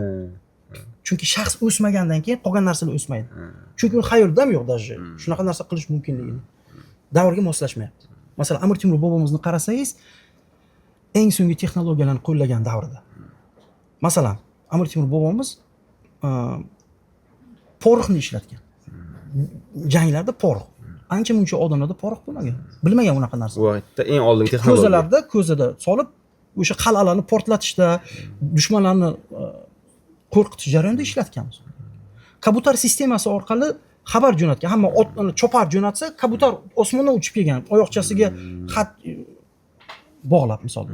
Chunki shaxs o'smagandan keyin qolgan narsalar o'smaydi. Chunki uni xayolida ham yo'q даже. Shunaqa narsa qilish mumkinligini. Davrga moslashmayapti. Masalan, Amir Temur bobomizni qarasangiz, eng so'nggi texnologiyalarni qo'llagan davrda. Masalan, Amir Temur bobomiz poroxni ishlatgan. Janglarda porox. Ancha muncha odamlarda porox bo'lmagan. Bilmagan unaqa narsa. Bu vaqtda eng oldingi texnologiya. Ko'zada solib o'sha qal'alarni portlatishda, dushmanlarni qo'rqitish jarayonida ishlatganmiz. Kabutar sistemasi orqali xabar jo'natgan. Hamma otni chopar jo'natsa, kabutar osmondan uchib kelgan, oyoqchasiga xat bog'lab misol.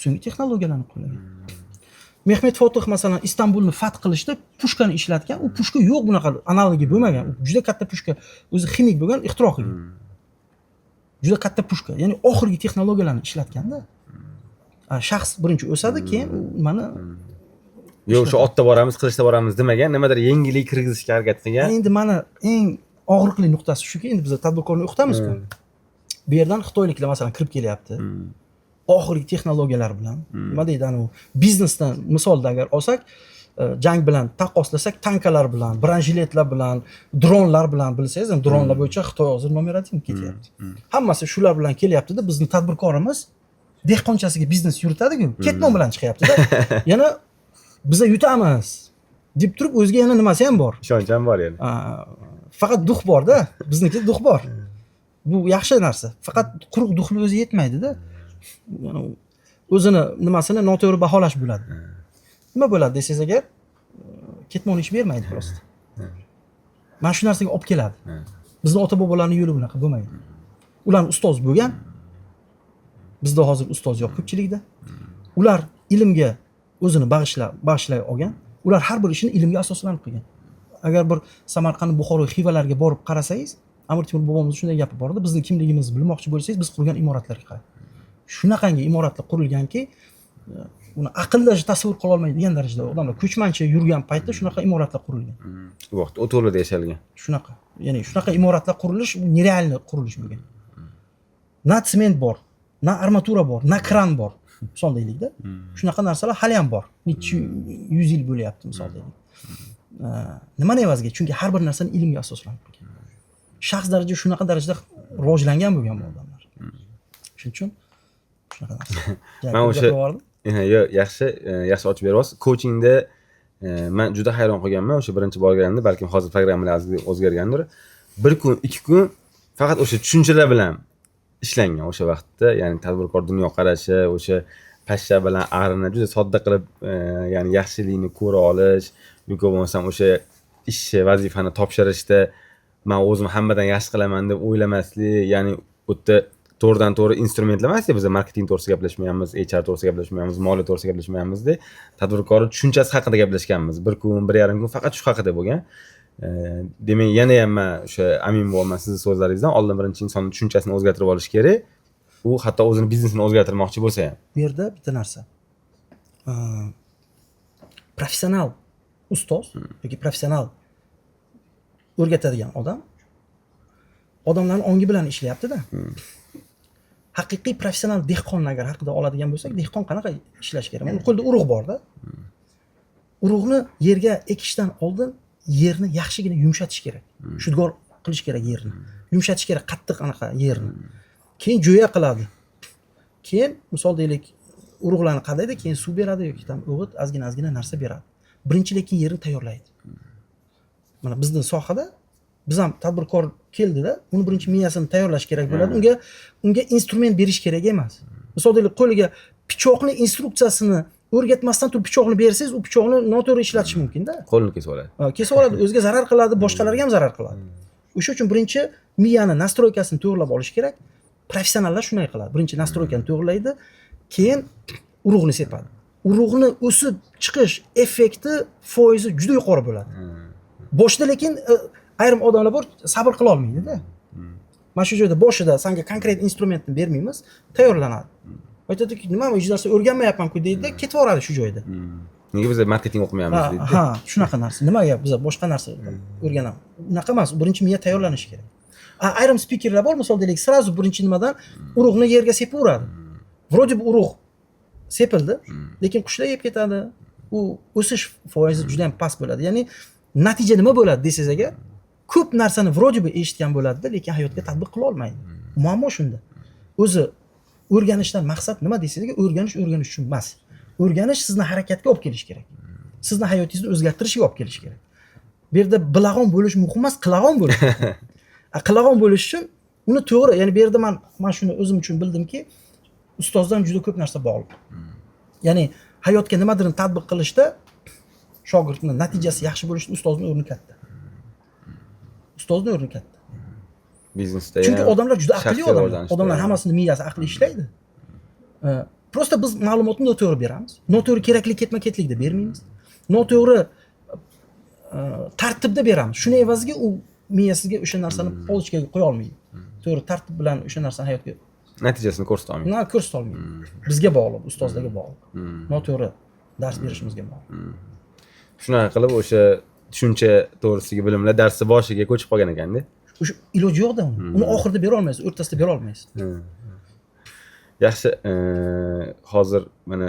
So'nggi texnologiyalarni qo'llagan. Mehmet Fotih masalan Istanbulni fath qilishda pushkani ishlatgan. U pushka yo'q, bunaqa analogi bo'lmagan. U juda katta pushka, o'zi ximik bo'lgan, ixtiro qilgan. Juda katta pushka. Ya'ni oxirgi texnologiyalarni ishlatganda shaxs birinchi o'sadi, keyin mana yo'q, shu otda boramiz, qilishda boramiz demagan, nimadir yengillik kirgizishga harakat qilgan. Endi mana eng og'riqli nuqtasi shuki, endi biz tadbirkorni o'qitamiz-ku. Bu yerdan xitoyliklar masalan kirib kelyapti. Oxirgi texnologiyalar bilan, nima deydi, biznesdan misolda agar olsak, jang bilan taqqoslasak, tankalar bilan, branjiletlar bilan, dronlar bilan bilsangiz, dronlar bo'yicha Xitoy hozir nomer 1 ketyapti. Hammasi shular bilan kelyapti-da, bizning tadbirkorimiz dehqonchasiga biznes yuritadi-ku, ketmon bilan chiqyapti-da. Yana biz yutamiz deb turib o'ziga yana nimasi ham bor. Ishonch ham bor yani. Faqat duh bor-da, bizniki duh bor. Bu yaxshi narsa. Faqat quruq duhni o'zi yetmaydi-da. O'zini nimasini noto'g'ri baholash bo'ladi. Nima bo'ladi desangiz agar, ketmon ish bermaydi prosta. Mana shu narsaga olib keladi. Bizning ota bobolarning yo'li bunaqa bo'lmagan. Ular ustoz bo'lgan. Bizda hozir ustoz yo'q ko'pchilikda. Ular ilmga o'zini bag'ishlay olgan. Ular har bir ishini ilmga asoslanib qilgan. Agar bir Samarqand, Buxoro, Xivalarga borib qarasangiz, Amir Temur bobomiz shunday gapi bor edi, bizning kimligimizni bilmoqchi bo'lsangiz, biz qurgan imoratlarga qarang. Shunaqangi imoratlar qurilganki, uni aqlda tasavvur qila olmaydigan darajada odamlar ko'chmanchi yurgan paytda shunaqa imoratlar qurilgan. Bu vaqt o'to'lida yashalgan. Shunaqa. Ya'ni shunaqa imoratlar qurilish nerealniy qurilish bo'lgan. Na sement bor, na armatura bor, na kran bor. Misol deylik-da. Shunaqa narsalar hali ham bor. Necha 100 yil bo'lyapti misol deylik. Nima evaziga? Chunki har bir narsani ilmga asoslanib qilgan. Shaxs daraja shunaqa darajada rivojlangan bo'lgan bu odamlar. Shuning uchun shunaqa narsa. Men o'sha yaxshi ochib beryapsiz. Coachingda men juda hayron qolganman o'sha birinchi borganimda, balkim hozir programmalar o'zgargandir. Bir kun, 2 kun faqat o'sha tushunchalar bilan ishlangan o'sha vaqtda, ya'ni tadbirkor dunyoqarashi, o'sha pashsha bilan arini juda sodda qilib, ya'ni yaxshilikni ko'ra olish, yoki bo'lmasam o'sha ishni, vazifani topshirishda men o'zim hammadan yaxshi qilaman deb o'ylamaslik, ya'ni u yerda to'g'ridan to'g'ri instrumentlar emas, biz marketing to'g'risida gaplashmayapmiz, HR to'g'risida gaplashmayapmiz, moliya to'g'risida gaplashmayapmiz-da, tadbirkorning tushunchasi haqida gaplashganmiz. Bir kun, 1,5 kun faqat shu haqida bo'lgan. Demak, yana ham men o'sha amin bo'laman sizning so'zlaringizdan, oldin birinchi insonning tushunchasini o'zgartirib olish kerak. U hatto o'zini biznesini o'zgartirmoqchi bo'lsa ham. Bu yerda bitta narsa. Professional ustoz yoki professional o'rgatadigan odamlarni ongi bilan ishlayapti-da. Haqiqiy professional dehqonni agar haqida oladigan bo'lsak, dehqon qanaqa ishlash kerak? Uni qo'lida urug' bor-da. Urug'ni yerga ekishdan oldin yerni yaxshigina yumshatish kerak. Shudgor qilish kerak yerni. Yumshatish kerak qattiq anaqa yerni. Keyin jo'ya qiladi. Keyin misol deylik, urug'larni qadaydi, keyin suv beradi yoki tam o'g'it ozgina narsa beradi. Birinchi lekin yerni tayyorlaydi. Mana bizning sohada biz ham tadbirkor keldida, uni birinchi miyasini tayyorlash kerak bo'ladi. Unga instrument berish kerak emas. Misol deylik, qo'liga pichoqni instruksiyasini o'rgatmasdan turib pichoqni bersangiz, u pichoqni noto'g'ri ishlatish mumkin-da. Qo'lni kesib oladi. Kesib oladi, o'ziga zarar qiladi, boshqalarga ham zarar qiladi. O'sha uchun birinchi miyani nastroykasini to'g'rilab olish kerak. Professionallar shunday qiladi. Birinchi nastroykani to'g'rilaydi, keyin urug'ni sepadi. Urug'ni o'sib chiqish effekti foizi juda yuqori bo'ladi. Boshida lekin ayrim odamlar bor, sabr qila olmaydi-da. Mana shu joyda boshida senga konkret instrumentni bermaymiz, tayyorlanadi. Aytadiki, nima men hech narsa o'rganmayapman-ku deydi, ketib boradi shu joyda. Nega biz marketing o'qimayapmiz deydi. Ha, shunaqa narsa. Nimaga biz boshqa narsa o'rganamiz? Unaqa emas, birinchi miya tayyorlanishi kerak. Ayrim spikerlar bor, misol deylik, srazu birinchi nimadan urug'ni yerga sepaveradi. Вроде бы urug' sepildi, lekin qushlar yeb ketadi. U o'sish foizi juda ham past bo'ladi. Ya'ni natija nima bo'ladi desangiz agar, ko'p narsani вроде бы eshitgan bo'ladi, lekin hayotga tatbiq qila olmaydi. Muammo shunda. O'zi o'rganishdan maqsad nima desangiz, o'rganish uchun emas. O'rganish sizni harakatga olib kelish kerak. Sizni hayotingizni o'zgartirishga olib kelish kerak. Bu yerda bilag'on bo'lish muhim emas, qilag'on bo'lish. Qilag'on bo'lish uchun uni to'g'ri, ya'ni bu yerda men shuni o'zim uchun bildimki, ustozdan juda ko'p narsa bog'liq. Ya'ni hayotga nimadir tatbiq qilishda shogirdning natijasi yaxshi bo'lishda ustozning o'rni katta. Ustozning o'rni katta. Biznesda Chunki odamlar juda aqlli odamlar. Odamlar hammasini miyasi aqli ishlaydi. Prosta biz ma'lumotni noto'g'ri beramiz. Noto'g'ri keraklik ketma-ketlikda bermaymiz. Noto'g'ri tartibda beramiz. Shuni evaziga u miyasiga o'sha narsani polishkaga qo'ya olmaydi. To'g'ri tartib bilan o'sha narsani hayotga natijasini ko'rsata olmaydi. Ko'rsata olmaydi. Bizga bog'liq, ustozlarga bog'liq. Noto'g'ri dars berishimizga bog'liq. Shunaqa qilib o'sha tushuncha to'g'risidagi bilimlar darsni boshiga ko'chib qolgan ekanda. O'sha iloji yo'q-da uni. Uni oxirida bera olmaysiz, o'rtasida bera olmaysiz. Yaxshi, hozir mana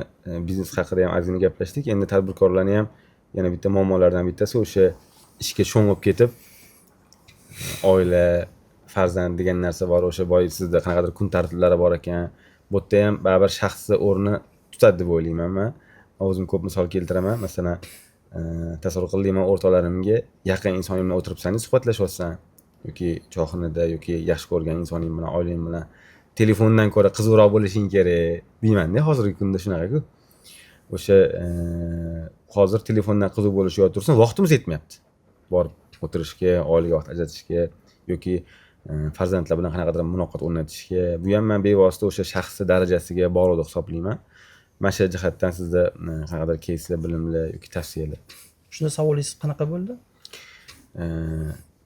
biznes haqida ham ozgina gaplashdik. Endi tadbirkorlarni ham yana bitta muammolardan bittasi o'sha ishga sho'ng'ib ketib, oila, farzand degan narsa bor. O'sha boy sizda qanaqadir kun tartiblari bor ekan. Bu yerda ham baribir shaxsni o'rni tutadi deb o'ylayman men. O'zim ko'p misol keltiraman. Masalan, tasavvur qildim, men o'rtoqlarimga yaqin insonim bilan o'tiribsangiz, suhbatlashyapsan yoki choyxonada yoki yaxshi ko'rgan insoning bilan, oilang bilan telefondan ko'ra qizuvroq bo'lishing kerak deyman-da, hozirgi kunda shunaqa-ku. O'sha hozir telefondan qiziq bo'lish yo tursin, vaqtimiz yetmayapti. Borib o'tirishga, oilaga vaqt ajratishga yoki farzandlar bilan qanaqadir muloqot o'rnatishga. Bu ham men bevosita o'sha shaxsiy darajasiga bog'liq deb hisoblayman. Mana shu jihatdan sizda qanaqadir keyslar, bilimlar yoki tavsiyalar. Shunda savolingiz qanaqa bo'ldi?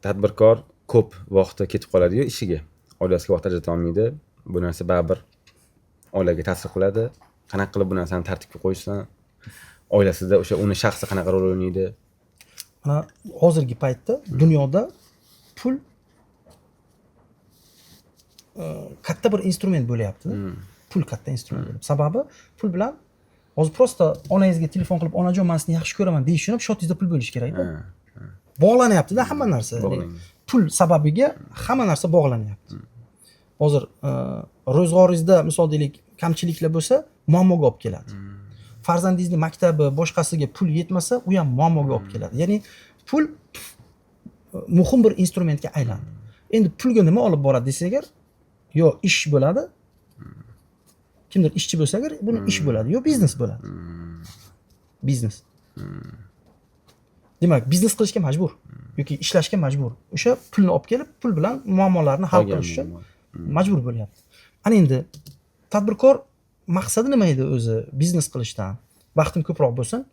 Tadbirkor ko'p vaqti ketib qoladi-yu ishiga. Oilasiga vaqt ajrata olmaydi. Bu narsa baribir oilaga ta'sir qiladi. Qanaqa qilib bu narsani tartibga qo'yishsan? Oilasida o'sha uni shaxsi qanaqa rol o'ynaydi? Mana hozirgi paytda dunyoda pul katta bir instrument bo'lyapti. Pul katta instrument. Sababi pul bilan hozir prosta onangizga telefon qilib, onajon men sizni yaxshi ko'raman deyish uchun shotingizda pul bo'lish kerak-da. Bog'lanyapti-da hamma narsa. Pul sababiga hamma narsa bog'lanyapti. Hozir ro'zg'oringizda misol deylik kamchiliklar bo'lsa, muammoga olib keladi. Farzandingizning maktabi, boshqasiga pul yetmasa, u ham muammoga olib keladi. Ya'ni pul muhim bir instrumentga aylandi. Endi pulga nima olib boradi desangiz, yo ish bo'ladi. Kimdir ishchi bo'lsa agar, buni ish bo'ladi, yo biznes bo'ladi. Biznes. Demak, biznes qilishga majbur yoki ishlashga majbur. O'sha pulni olib kelib, pul bilan muammolarni hal qilish uchun majbur bo'lyapti. Ana endi tadbirkor maqsadi nima edi o'zi biznes qilishdan? Vaqtim ko'proq bo'lsin,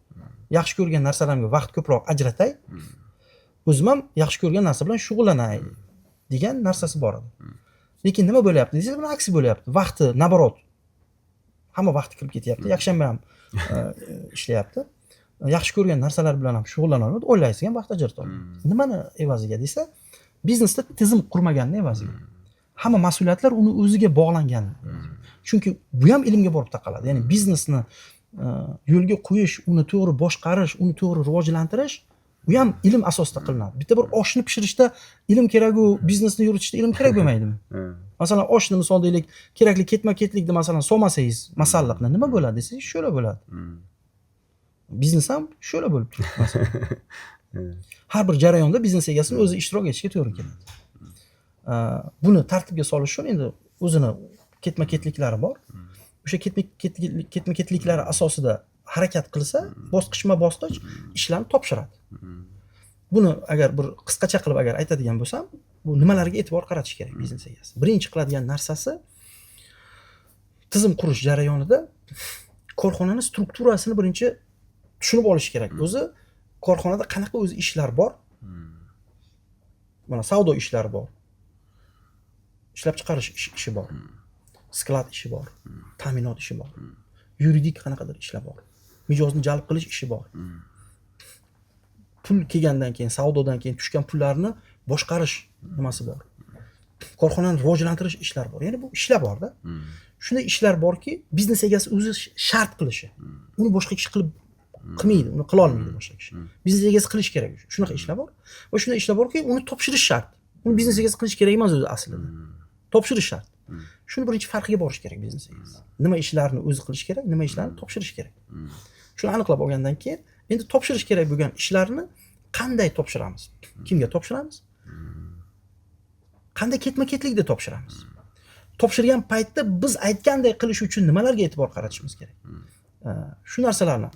yaxshi ko'rgan narsalarimga vaqt ko'proq ajratay. O'zim ham yaxshi ko'rgan narsa bilan shug'ullanay degan narsasi bor edi. Lekin nima bo'lyapti desangiz, buni aksi bo'lyapti. Vaqti naborot. Hamma vaqti kirib ketyapti. Yakshanba ham ishlayapti. yaxshi ko'rgan narsalar bilan ham shug'ullana oladi, o'ylaysiz ham vaqt ajrata oladi. Nimani evaziga desa, biznesda tizim qurmaganni evaziga. Hamma mas'uliyatlar uni o'ziga bog'langan. Chunki bu ham ilmga borib taqaladi. Ya'ni biznesni yo'lga qo'yish, uni to'g'ri boshqarish, uni to'g'ri rivojlantirish bu ham ilm asosida qilinadi. Bitta bir oshni pishirishda ilm kerak-ku, biznesni yuritishda ilm kerak bo'lmaydimi? Masalan, oshni misol deylik, kerakli ketma-ketlikda masalan solmasangiz, masalliqni nima bo'ladi desangiz, sho'la bo'ladi. Biznes ham sho'la bo'lib turibdi masalan. Har bir jarayonda biznes egasini o'zi ishtirok etishiga to'g'ri keladi. Buni tartibga solish uchun endi o'zini ketma-ketliklari bor. O'sha ketma-ketliklari asosida harakat qilsa, bosqichma-bosqich ishlarni topshiradi. Buni agar bir qisqacha qilib agar aytadigan bo'lsam, bu nimalarga e'tibor qaratish kerak biznes egasi? Birinchi qiladigan narsasi tizim qurish jarayonida korxonaning strukturasini birinchi tushunib olish kerak. O'zi korxonada qanaqa o'zi ishlar bor? Mana savdo ishlari bor. Ishlab chiqarish ishi bor. Sklad ishi bor. Ta'minot ishi bor. Yuridik qanaqadir ishlar bor. Mijozni jalb qilish ishi bor. Pul kelgandan keyin, savdodan keyin tushgan pullarni boshqarish nimasi bor. Korxonani rivojlantirish ishlar bor. Ya'ni bu ishlar bor-da. Shunday ishlar borki, biznes egasi o'zi shart qilishi. Uni boshqa kishi qilmaydi, uni qila olmaydi boshqa kishi. Biznes egasi qilish kerak. Shunaqa ishlar bor. Va shunday ishlar borki, uni topshirish shart. Uni biznes egasi qilish kerak emas o'zi aslida. Topshirish shart. Shuni birinchi farqiga borish kerak biznes egasi. Nima ishlarni o'zi qilish kerak, nima ishlarni topshirish kerak. Shuni aniqlab olgandan keyin endi topshirish kerak bo'lgan ishlarni qanday topshiramiz? Kimga topshiramiz? Qanday ketma-ketlikda topshiramiz? Topshirgan paytda biz aytganday qilish uchun nimalarga e'tibor qaratishimiz kerak? Shu narsalarni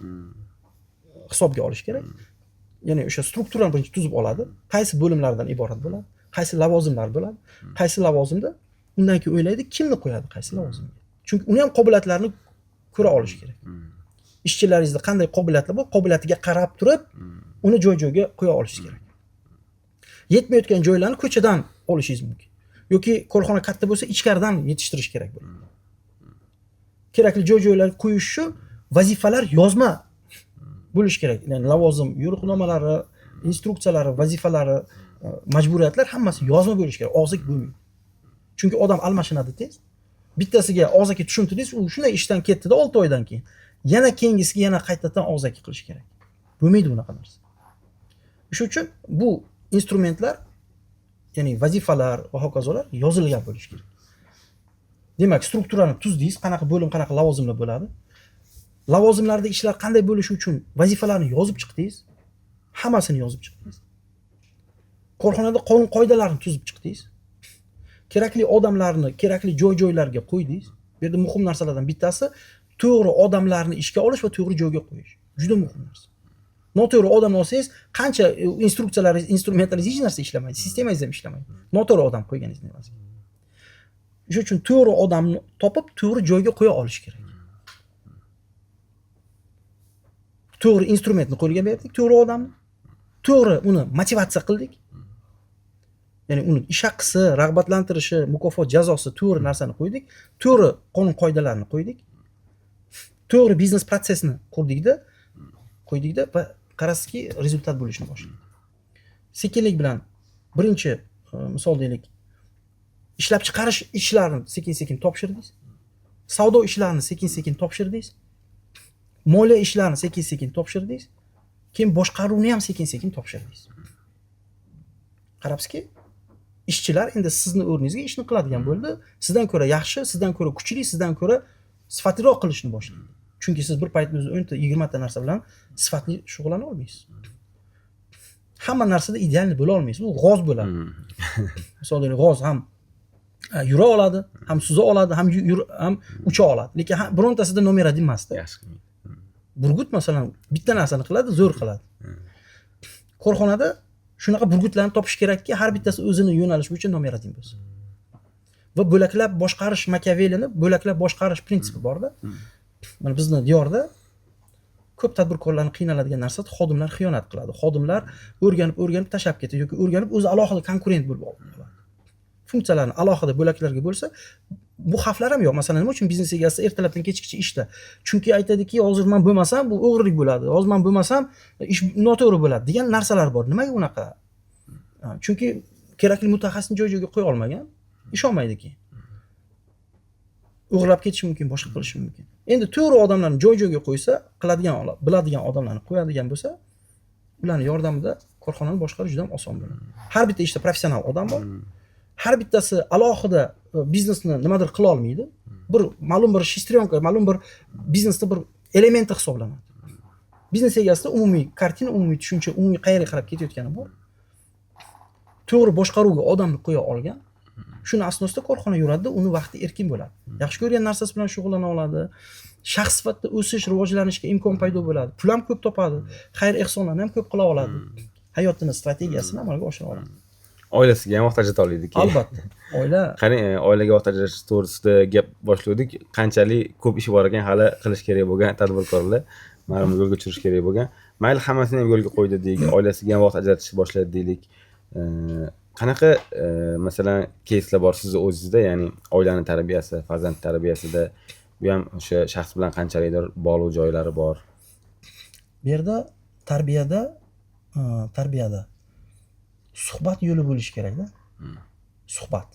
hisobga olish kerak. Ya'ni o'sha strukturani birinchi tuzib oladi. Qaysi bo'limlardan iborat bo'ladi? Qaysi lavozimlar bo'ladi? Qaysi lavozimda? Undan keyin o'ylaydi, kimni qo'yadi qaysi lavozimga? Chunki uni ham qobiliyatlarini ko'ra olish kerak. Ishchilaringizda qanday qobiliyatlar bor, qobiliyatiga qarab turib, uni joy-joyga qo'ya olish kerak. Yetmayotgan joylarni ko'chadan olishingiz mumkin. Yoki korxona katta bo'lsa, ichkaridan yetishtirish kerak bo'ladi. Kerakli joy-joylarga qo'yish uchun vazifalar yozma bo'lish kerak. Ya'ni lavozim, yo'riqnomalari, instruksiyalari, vazifalari, majburiyatlar hammasi yozma bo'lish kerak. Og'zaki bo'lmaydi. Chunki odam almashinadi tez. Bittasiga og'zaki tushuntirdingiz, u shunday ishdan ketdi-da 6 oydan keyin. Yana keyingisiga yana qaytadan og'zaki qilish kerak. Bo'lmaydi bunaqa narsa. Shuning uchun bu instrumentlar, ya'ni vazifalar va hokazolar yozilgan bo'lishi kerak. Demak, strukturani tuzdingiz, qanaqa bo'lim, qanaqa lavozimlar bo'ladi. Lavozimlarda ishlar qanday bo'lishi uchun vazifalarni yozib chiqdingiz. Hammasini yozib chiqdingiz. Korxonada qonun-qoidalarni tuzib chiqdingiz. Kerakli odamlarni kerakli joy-joylarga qo'ydingiz. Bu yerda muhim narsalardan bittasi to'g'ri odamlarni ishga olish va to'g'ri joyga qo'yish. Juda muhim narsa. Noto'g'ri odamni olsangiz, qancha instruksiyalaringiz, instrumentlaringiz hech narsa ishlamaydi, sistemangiz ham ishlamaydi. Noto'g'ri odam qo'yganingizni evaziga. Shuning uchun to'g'ri odamni topib, to'g'ri joyga qo'ya olish kerak. To'g'ri instrumentni qo'lga berdik, to'g'ri odamni, to'g'ri uni motivatsiya qildik. Ya'ni uni ish haqqisi, rag'batlantirishi, mukofot, jazosi, to'g'ri narsani qo'ydik, to'g'ri qonun-qoidalarni qo'ydik. To'g'ri biznes protsessni qo'ydikda va qarasizki, rezultat bo'lishni boshlaydi. Sekinlik bilan birinchi misol deylik, ishlab chiqarish ishlarini sekin-sekin topshirdingiz. Savdo ishlarini sekin-sekin topshirdingiz. Moliya ishlarini sekin-sekin topshirdingiz. Keyin boshqaruvni ham sekin-sekin topshirdingiz. Qarabsizki, ishchilar endi sizni o'rningizga ishni qiladigan bo'ldi. Sizdan ko'ra yaxshi, sizdan ko'ra kuchli, sizdan ko'ra sifatliroq qilishni boshlaydi. Chunki siz bir paytda 10 ta, 20 ta narsa bilan sifatli shug'ullana olmaysiz. Hamma narsada ideal bo'la olmaysiz. U g'oz bo'ladi. Masalan, g'oz ham yura oladi, ham suza oladi, ham ucha oladi. Lekin birontasida nomerad emasda. Burgut masalan bitta narsani qiladi, zo'r qiladi. Korxonada shunaqa burgutlarni topish kerakki, har bittasi o'zini yo'nalishi bo'yicha nomeradin bo'lsin. Va bo'laklab boshqarish Machiavellini bo'laklab boshqarish prinsipi bor-da. Mana bizning diyorda ko'p tadbirkorlarni qiynaladigan narsa xodimlar xiyonat qiladi. Xodimlar o'rganib tashab ketadi yoki o'rganib o'zi alohida konkurent bo'lib oladi. Funksiyalarni alohida bo'laklarga bo'lsa, bu xavflar ham yo'q. Masalan, nima uchun biznes egasi ertalabdan kechgacha ishda? Chunki aytadiki, hozir men bo'lmasam bu o'g'rilik bo'ladi. Hozir men bo'lmasam ish noto'g'ri bo'ladi degan narsalar bor. Nimaga unaqa? Chunki kerakli mutaxassisni joy-joyiga qo'ya olmagan, ishonmaydiki. O'g'irlab ketishi mumkin, boshqa qilishi mumkin. Endi to'g'ri odamlarni joy-joyiga qo'ysa, qiladigan, biladigan odamlarni qo'yadigan bo'lsa, ularning yordamida korxonani boshqarish juda ham oson bo'ladi. Har bitta ishda professional odam bor. Har bittasi alohida biznesni nimadir qila olmaydi. Bir ma'lum bir shestryonka, ma'lum bir biznesda bir elementi hisoblanadi. Biznes egasida umumiy kartina, umumiy tushuncha, umumiy qayerga qarab ketayotgani bor. To'g'ri boshqaruvga odamni qo'ya olgan. Shuni asnosida korxona yuradi, uni vaqti erkin bo'ladi. Yaxshi ko'rgan narsasi bilan shug'ullana oladi. Shaxs sifatida o'sish, rivojlanishga imkon paydo bo'ladi. Pul ham ko'p topadi. Xayr ehsonlarni ham ko'p qila oladi. Hayotini strategiyasini amalga oshira oladi. Oilasiga ham vaqt ajrata oldik. Albatta. Oila Qarang, oilaga vaqt ajratish to'g'risida gap boshladik. Qanchalik ko'p ish bor ekan, hali qilish kerak bo'lgan tadbirkorlar ma'lum yo'lga tushirish kerak bo'lgan. Mayli hammasini ham yo'lga qo'ydi deylik, oilasiga ham vaqt ajratishni boshladi deylik. Qanaqa masalan keyslar bor sizni o'zingizda, ya'ni oilani tarbiyasi, farzand tarbiyasida bu ham o'sha shaxs bilan qanchalikdir bog'liq joylari bor? bu yerda tarbiyada suhbat yo'li bo'lishi kerak-da. Suhbat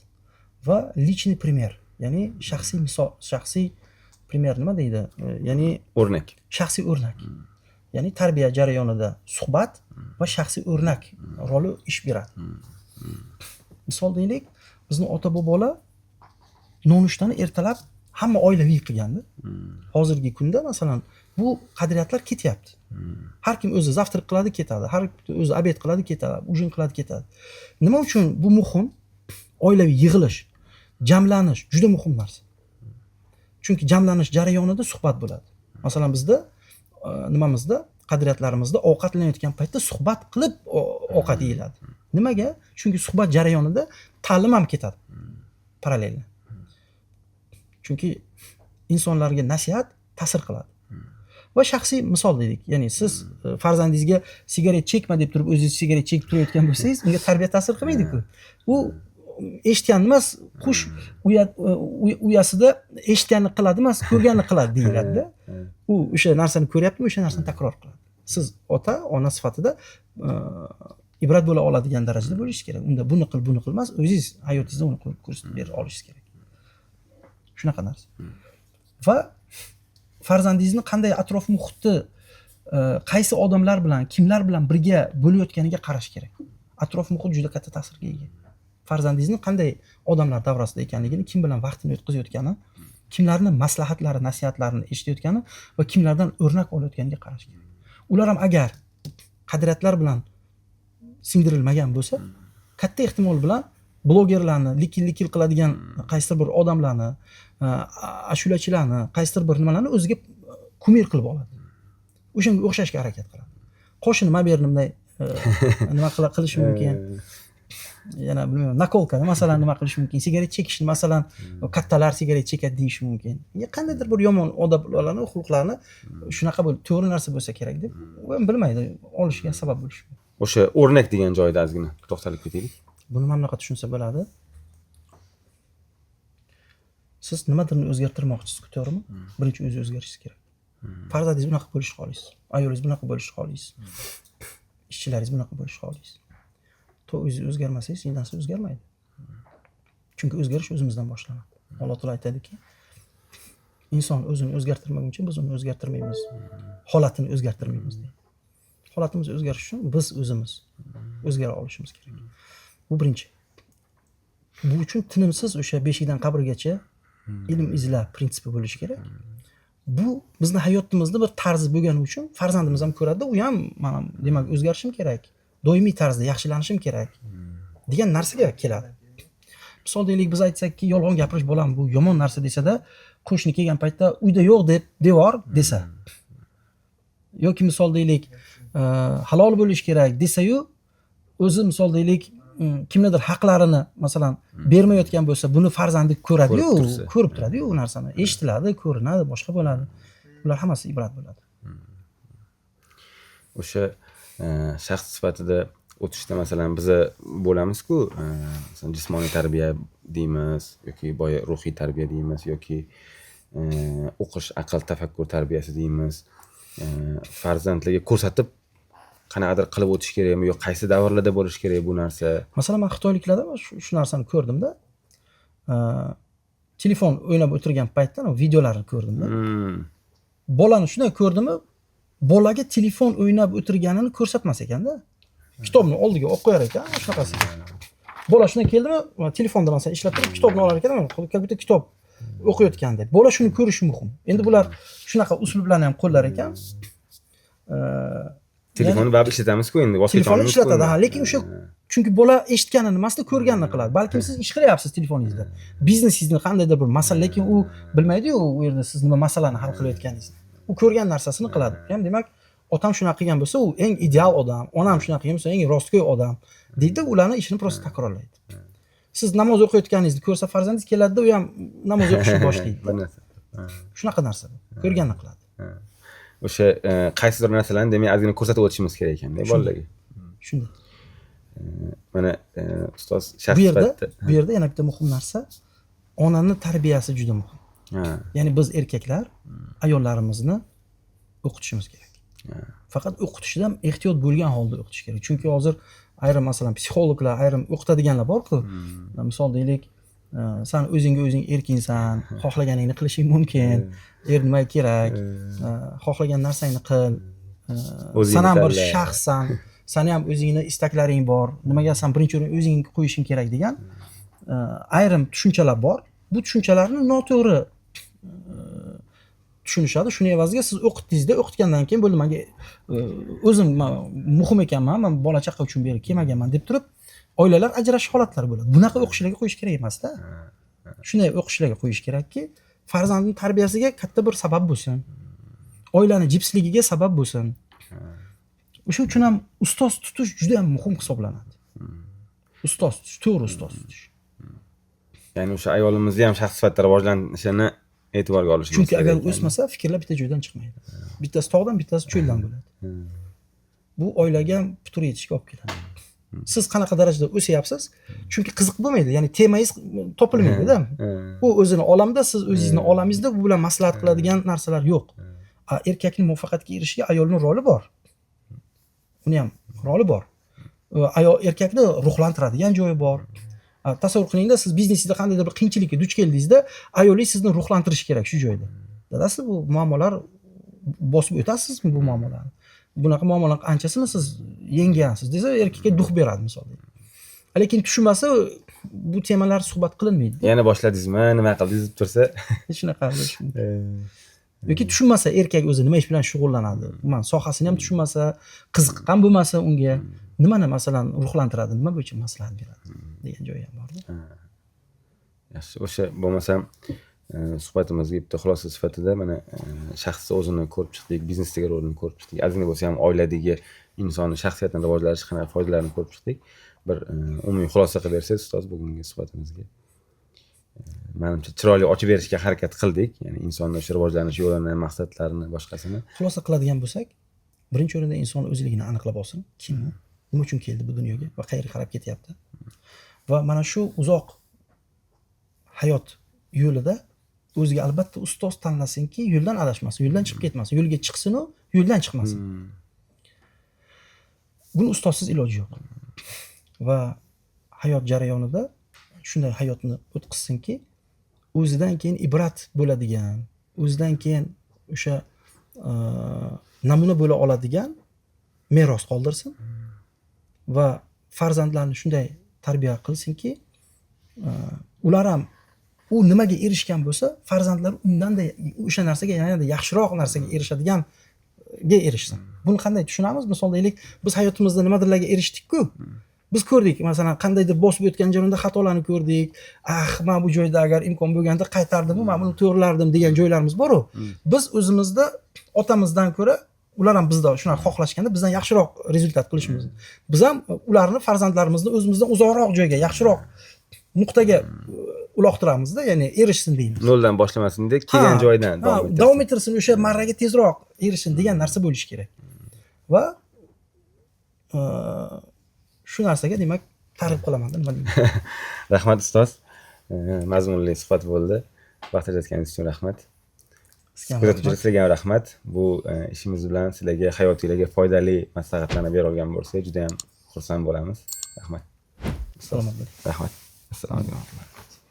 va lichniy primer, ya'ni shaxsiy misol, shaxsiy primer nima deydi? Ya'ni O'rnak. shaxsiy o'rnak. Ya'ni tarbiya jarayonida suhbat va shaxsiy o'rnak roli ish beradi. Misol deylik, bizni ota bobolar nonushtani ertalab hamma oilaviy qilgandi. Hozirgi kunda masalan bu qadriyatlar ketyapti. Har kim o'zi zavtrak qiladi, ketadi. Har kim o'zi obed qiladi, ketadi. Ujin qiladi, ketadi. Nima uchun bu muhim? Oilaviy yig'ilish, jamlanish juda muhim narsa. Chunki jamlanish jarayonida suhbat bo'ladi. Masalan bizda nimamizda, qadriyatlarimizda ovqatlanayotgan paytda suhbat qilib ovqat yeyiladi. Nimaga? Chunki suhbat jarayonida ta'lim ham ketadi. Parallel. Chunki insonlarga nasihat ta'sir qiladi. Va shaxsiy misol dedik. Ya'ni siz farzandingizga sigaret chekma deb turib o'zingiz sigaret chekib turayotgan bo'lsangiz, unga tarbiya ta'sir qilmaydi-ku. U eshitgan emas, qush uyasida eshitganini qiladi emas, ko'rganini qiladi deyiladi-da. U o'sha narsani ko'ryaptimi, o'sha narsani takror qiladi. Siz ota, ona sifatida ibrat bo'la oladigan darajada bo'lishingiz kerak. Unda buni qil, buni qilmas, o'zingiz hayotingizda uni ko'rsatib bera olishingiz kerak. Shunaqa narsa. Va farzandingizni qanday atrof muhitni, qaysi odamlar bilan, kimlar bilan birga bo'layotganiga qarash kerak. Atrof muhit juda katta ta'sirga ega. Farzandingizni qanday odamlar davrasida ekanligini, kim bilan vaqtini o'tkazayotgani, kimlarning maslahatlari, nasihatlarini eshitayotgani va kimlardan o'rnak olayotganiga qarash kerak. Ular ham agar qadriyatlar bilan singdirilmagan bo'lsa, katta ehtimol bilan blogerlarni, likil qiladigan qaysidir bir odamlarni, ashulachilarni, qaysidir bir nimalarni o'ziga kumir qilib oladi. O'shanga o'xshashga harakat qiladi. Qo'shini men bu yerda bunday nima qilish mumkin? Yana bilmayman, nakolka masalan nima qilish mumkin? Sigaret chekishni masalan kattalar sigaret chekadi deyish mumkin. Qandaydir bir yomon odoblarni, xulqlarni shunaqa bo'lib, to'g'ri narsa bo'lsa kerak deb, u ham bilmaydi, olishiga sabab bo'lishi mumkin. O'sha o'rnak degan joyda ozgina to'xtalib ketaylik. Buni mana bunaqa tushunsa bo'ladi. Siz nimadirni o'zgartirmoqchisiz-ku, to'g'rimi? Birinchi o'zi o'zgarishingiz kerak. Farzandingiz bunaqa bo'lishni xohlaysiz. Ayolingiz bunaqa bo'lishni xohlaysiz. Ishchilaringiz bunaqa bo'lishni xohlaysiz. O'zingiz o'zgarmasangiz, hech narsa o'zgarmaydi. Chunki o'zgarish o'zimizdan boshlanadi. Alloh taolo aytadiki, inson o'zini o'zgartirmaguncha biz uni o'zgartirmaymiz. Holatini o'zgartirmaymiz deydi. Holatimiz o'zgarishi uchun biz o'zimiz o'zgara olishimiz kerak. Bu birinchi. Bu uchun tinimsiz o'sha beshikdan qabrgacha ilm izla prinsipi bo'lishi kerak. Bu bizning hayotimizda bir tarz bo'lgani uchun farzandimiz ham ko'radi, u ham mana demak o'zgarishim kerak. Doimiy tarzda yaxshilanishim kerak degan narsaga keladi. Misol deylik, biz aytsakki, yolg'on gapirish bo'lam, bu yomon narsa desada, qo'shni kelgan paytda uyda yo'q deb devor desa, yoki misol deylik, halol bo'lish kerak desa-yu, o'zi misol deylik, kimnidir haqlarini masalan bermayotgan bo'lsa, buni farzandi ko'radi-yu, ko'rib turadi-yu u narsani, eshitiladi, ko'rinadi, boshqa bo'ladi. Ular hammasi ibrat bo'ladi. O'sha shaxs sifatida o'tishda masalan biza bo'lamiz-ku, masalan jismoniy tarbiya deymiz yoki boya ruhiy tarbiya deymiz yoki o'qish, aql, tafakkur tarbiyasi deymiz. Farzandlarga ko'rsatib qanaqadir qilib o'tish kerakmi yo qaysi davrlarda bo'lishi kerak bu narsa? Masalan, men xitoyliklarda shu narsani ko'rdimda. Telefon o'ynab o'tirgan paytda videolarni ko'rdimda. Bolani shunday ko'rdimmi, bolaga telefon o'ynab o'tirganini ko'rsatmas ekanda. Kitobni oldiga o'qib qo'yar ekan, shunaqasi. Bola shunday keldimi, telefonda masalan ishlab turib kitobni olar ekan, katta kitob o'qiyotganda. Bola shuni ko'rishi muhim. Endi bular shunaqa uslublarni ham qo'llar ekan. Telefonni baribir ishlatamiz-ku endi. Telefonni ishlatadi, lekin o'sha chunki bola eshitganini emasda ko'rganini qiladi. Balkim siz ish qilyapsiz telefoningizda. Biznesingizni qandaydir bir masala, lekin u bilmaydi-yu u yerda siz nima masalani hal qilayotganingizni. U ko'rgan narsasini qiladi. Ham demak, otam shunaqa qilgan bo'lsa, u eng ideal odam, onam shunaqa qilgan bo'lsa, eng rostgo'y odam deydi, ularni ishini prosta takrorlaydi. Siz namoz o'qiyotganingizni ko'rsa farzandingiz keladida, u ham namoz o'qishni boshlaydi. Shunaqa narsa. Ko'rganini qiladi. O'sha qaysidir narsalarni demak ozgina ko'rsatib o'tishimiz kerak ekanda bolalarga. Shunday. Mana ustoz shaxs sifatida bu yerda yana bitta muhim narsa, onani tarbiyasi juda muhim. Ya'ni biz erkaklar ayollarimizni o'qitishimiz kerak. Faqat o'qitishda ham ehtiyot bo'lgan holda o'qitish kerak. Chunki hozir ayrim masalan psixologlar, ayrim o'qitadiganlar bor-ku. Misol deylik, sen o'zingga o'zing erkinsan, xohlaganingni qilishing mumkin. Nima kerak? Xohlagan narsangni qil. Sen ham bir shaxssan. Seni ham o'zingning istaklaring bor. Nimaga sen birinchi o'ringa o'zing qo'yishing kerak degan ayrim tushunchalar bor. Bu tushunchalarni noto'g'ri tushunishadi. Shuning evaziga siz o'qitdingizda, o'qitgandan keyin bo'ldi, menga o'zim muhim ekanman, men bola chaqa uchun berib kelmaganman deb turib, oilalar ajrashish holatlari bo'ladi. Bunaqa o'qishlarga qo'yish kerak emas-da. Shunday o'qishlarga qo'yish kerakki, farzandning tarbiyasiga katta bir sabab bo'lsin. Oilani jipsligiga sabab bo'lsin. O'sha uchun ham ustoz tutish juda ham muhim hisoblanadi. Ustoz tutish, to'g'ri ustoz tutish. Ya'ni o'sha ayolimizni ham shaxs sifatida rivojlanishini e'tiborga olishimiz kerak. Chunki agar o'smasa, fikrlar bitta joydan chiqmaydi. Bittasi tog'dan, bittasi cho'ldan bo'ladi. Bu oilaga ham putur yetishga olib keladi. Siz qanaqa darajada o'syapsiz? Chunki qiziq bo'lmaydi. Ya'ni temangiz topilmaydi-da. U o'zini olamda, siz o'zingizni olamingizda bu bilan maslahat qiladigan narsalar yo'q. Erkakning muvaffaqiyatga erishishiga ayolning roli bor. Uni ham roli bor. Ayol erkakni ruhlantiradigan joyi bor. Tasavvur qilingda, siz biznesingizda qandaydir bir qiyinchilikka duch keldingizda, ayolingiz sizni ruhlantirishi kerak shu joyda. Dadasi, bu muammolar bosib o'tasizmi bu muammolarni? Bunaqa muammolar anchasini siz yenggansiz desa, erkakka duh beradi misolda. Lekin tushunmasa, bu temalar suhbat qilinmaydi. Yana boshladingizmi, nima qildingiz deb tursa, hech shunaqa yoki tushunmasa, erkak o'zi nima ish bilan shug'ullanadi, umuman sohasini ham tushunmasa, qiziqqan bo'lmasa unga, nimani masalan ruhlantiradi, nima bo'yicha maslahat beradi degan joyi ham bor-da. Yaxshi, o'sha bo'lmasa suhbatimizga bitta xulosa sifatida mana shaxsni o'zini ko'rib chiqdik, biznesdagi rolini ko'rib chiqdik, ozgina bo'lsa ham oiladagi insonning shaxsiyatini rivojlanishi qanaqa foydalarini ko'rib chiqdik. Bir umumiy xulosa qilib bersangiz ustoz bugungi suhbatimizga. Menimcha chiroyli ochib berishga harakat qildik. Ya'ni insonning o'sha rivojlanish yo'lini, maqsadlarini, boshqasini. Xulosa qiladigan bo'lsak, birinchi o'rinda inson o'zligini aniqlab olsin. Kim u? Nima uchun keldi bu dunyoga va qayerga qarab ketyapti? Va mana shu uzoq hayot yo'lida o'ziga albatta ustoz tanlasinki, yo'ldan adashmasin, yo'ldan chiqib ketmasin, yo'lga chiqsin u, yo'ldan chiqmasin. Buni ustozsiz iloji yo'q. Va hayot jarayonida shunday hayotni o'tkazsinki, o'zidan keyin ibrat bo'ladigan, o'zidan keyin o'sha namuna bo'la oladigan meros qoldirsin va farzandlarni shunday tarbiya qilsinki, ular ham u nimaga erishgan bo'lsa, farzandlar undanda o'sha narsaga yanada yaxshiroq narsaga erishadiganiga erishsin. Buni qanday tushunamiz? Misol deylik, biz hayotimizda nimadirlarga erishdik-ku. Biz ko'rdik, masalan, qandaydir bosib o'tgan joyda xatolarni ko'rdik. Men bu joyda agar imkon bo'lganda qaytardim, men buni to'g'rilardim degan joylarimiz bor-ku. Biz o'zimizda otamizdan ko'ra, ular ham bizda shunaqa xohlashganda bizdan yaxshiroq rezultat qilishimiz. Biz ham ularni, farzandlarimizni o'zimizdan uzoqroq joyga, yaxshiroq nuqtaga uloqtiramizda, ya'ni erishsin deymiz. Noldan boshlamasin deb, kelgan joydan davom ettirsin, o'sha marraga tezroq erishsin degan narsa bo'lishi kerak. Va shu narsaga demak targ'ib qilaman nima deyman. Rahmat ustoz. Mazmunli suhbat bo'ldi. Vaqt ajratganingiz uchun rahmat. Kuzatuvchilar sizlarga ham rahmat. Bu ishimiz bilan sizlarga hayotingizga foydali maslahatlarni bera olgan bo'lsak, juda ham xursand bo'lamiz. Rahmat. Assalomu alaykum. Rahmat. Assalomu alaykum.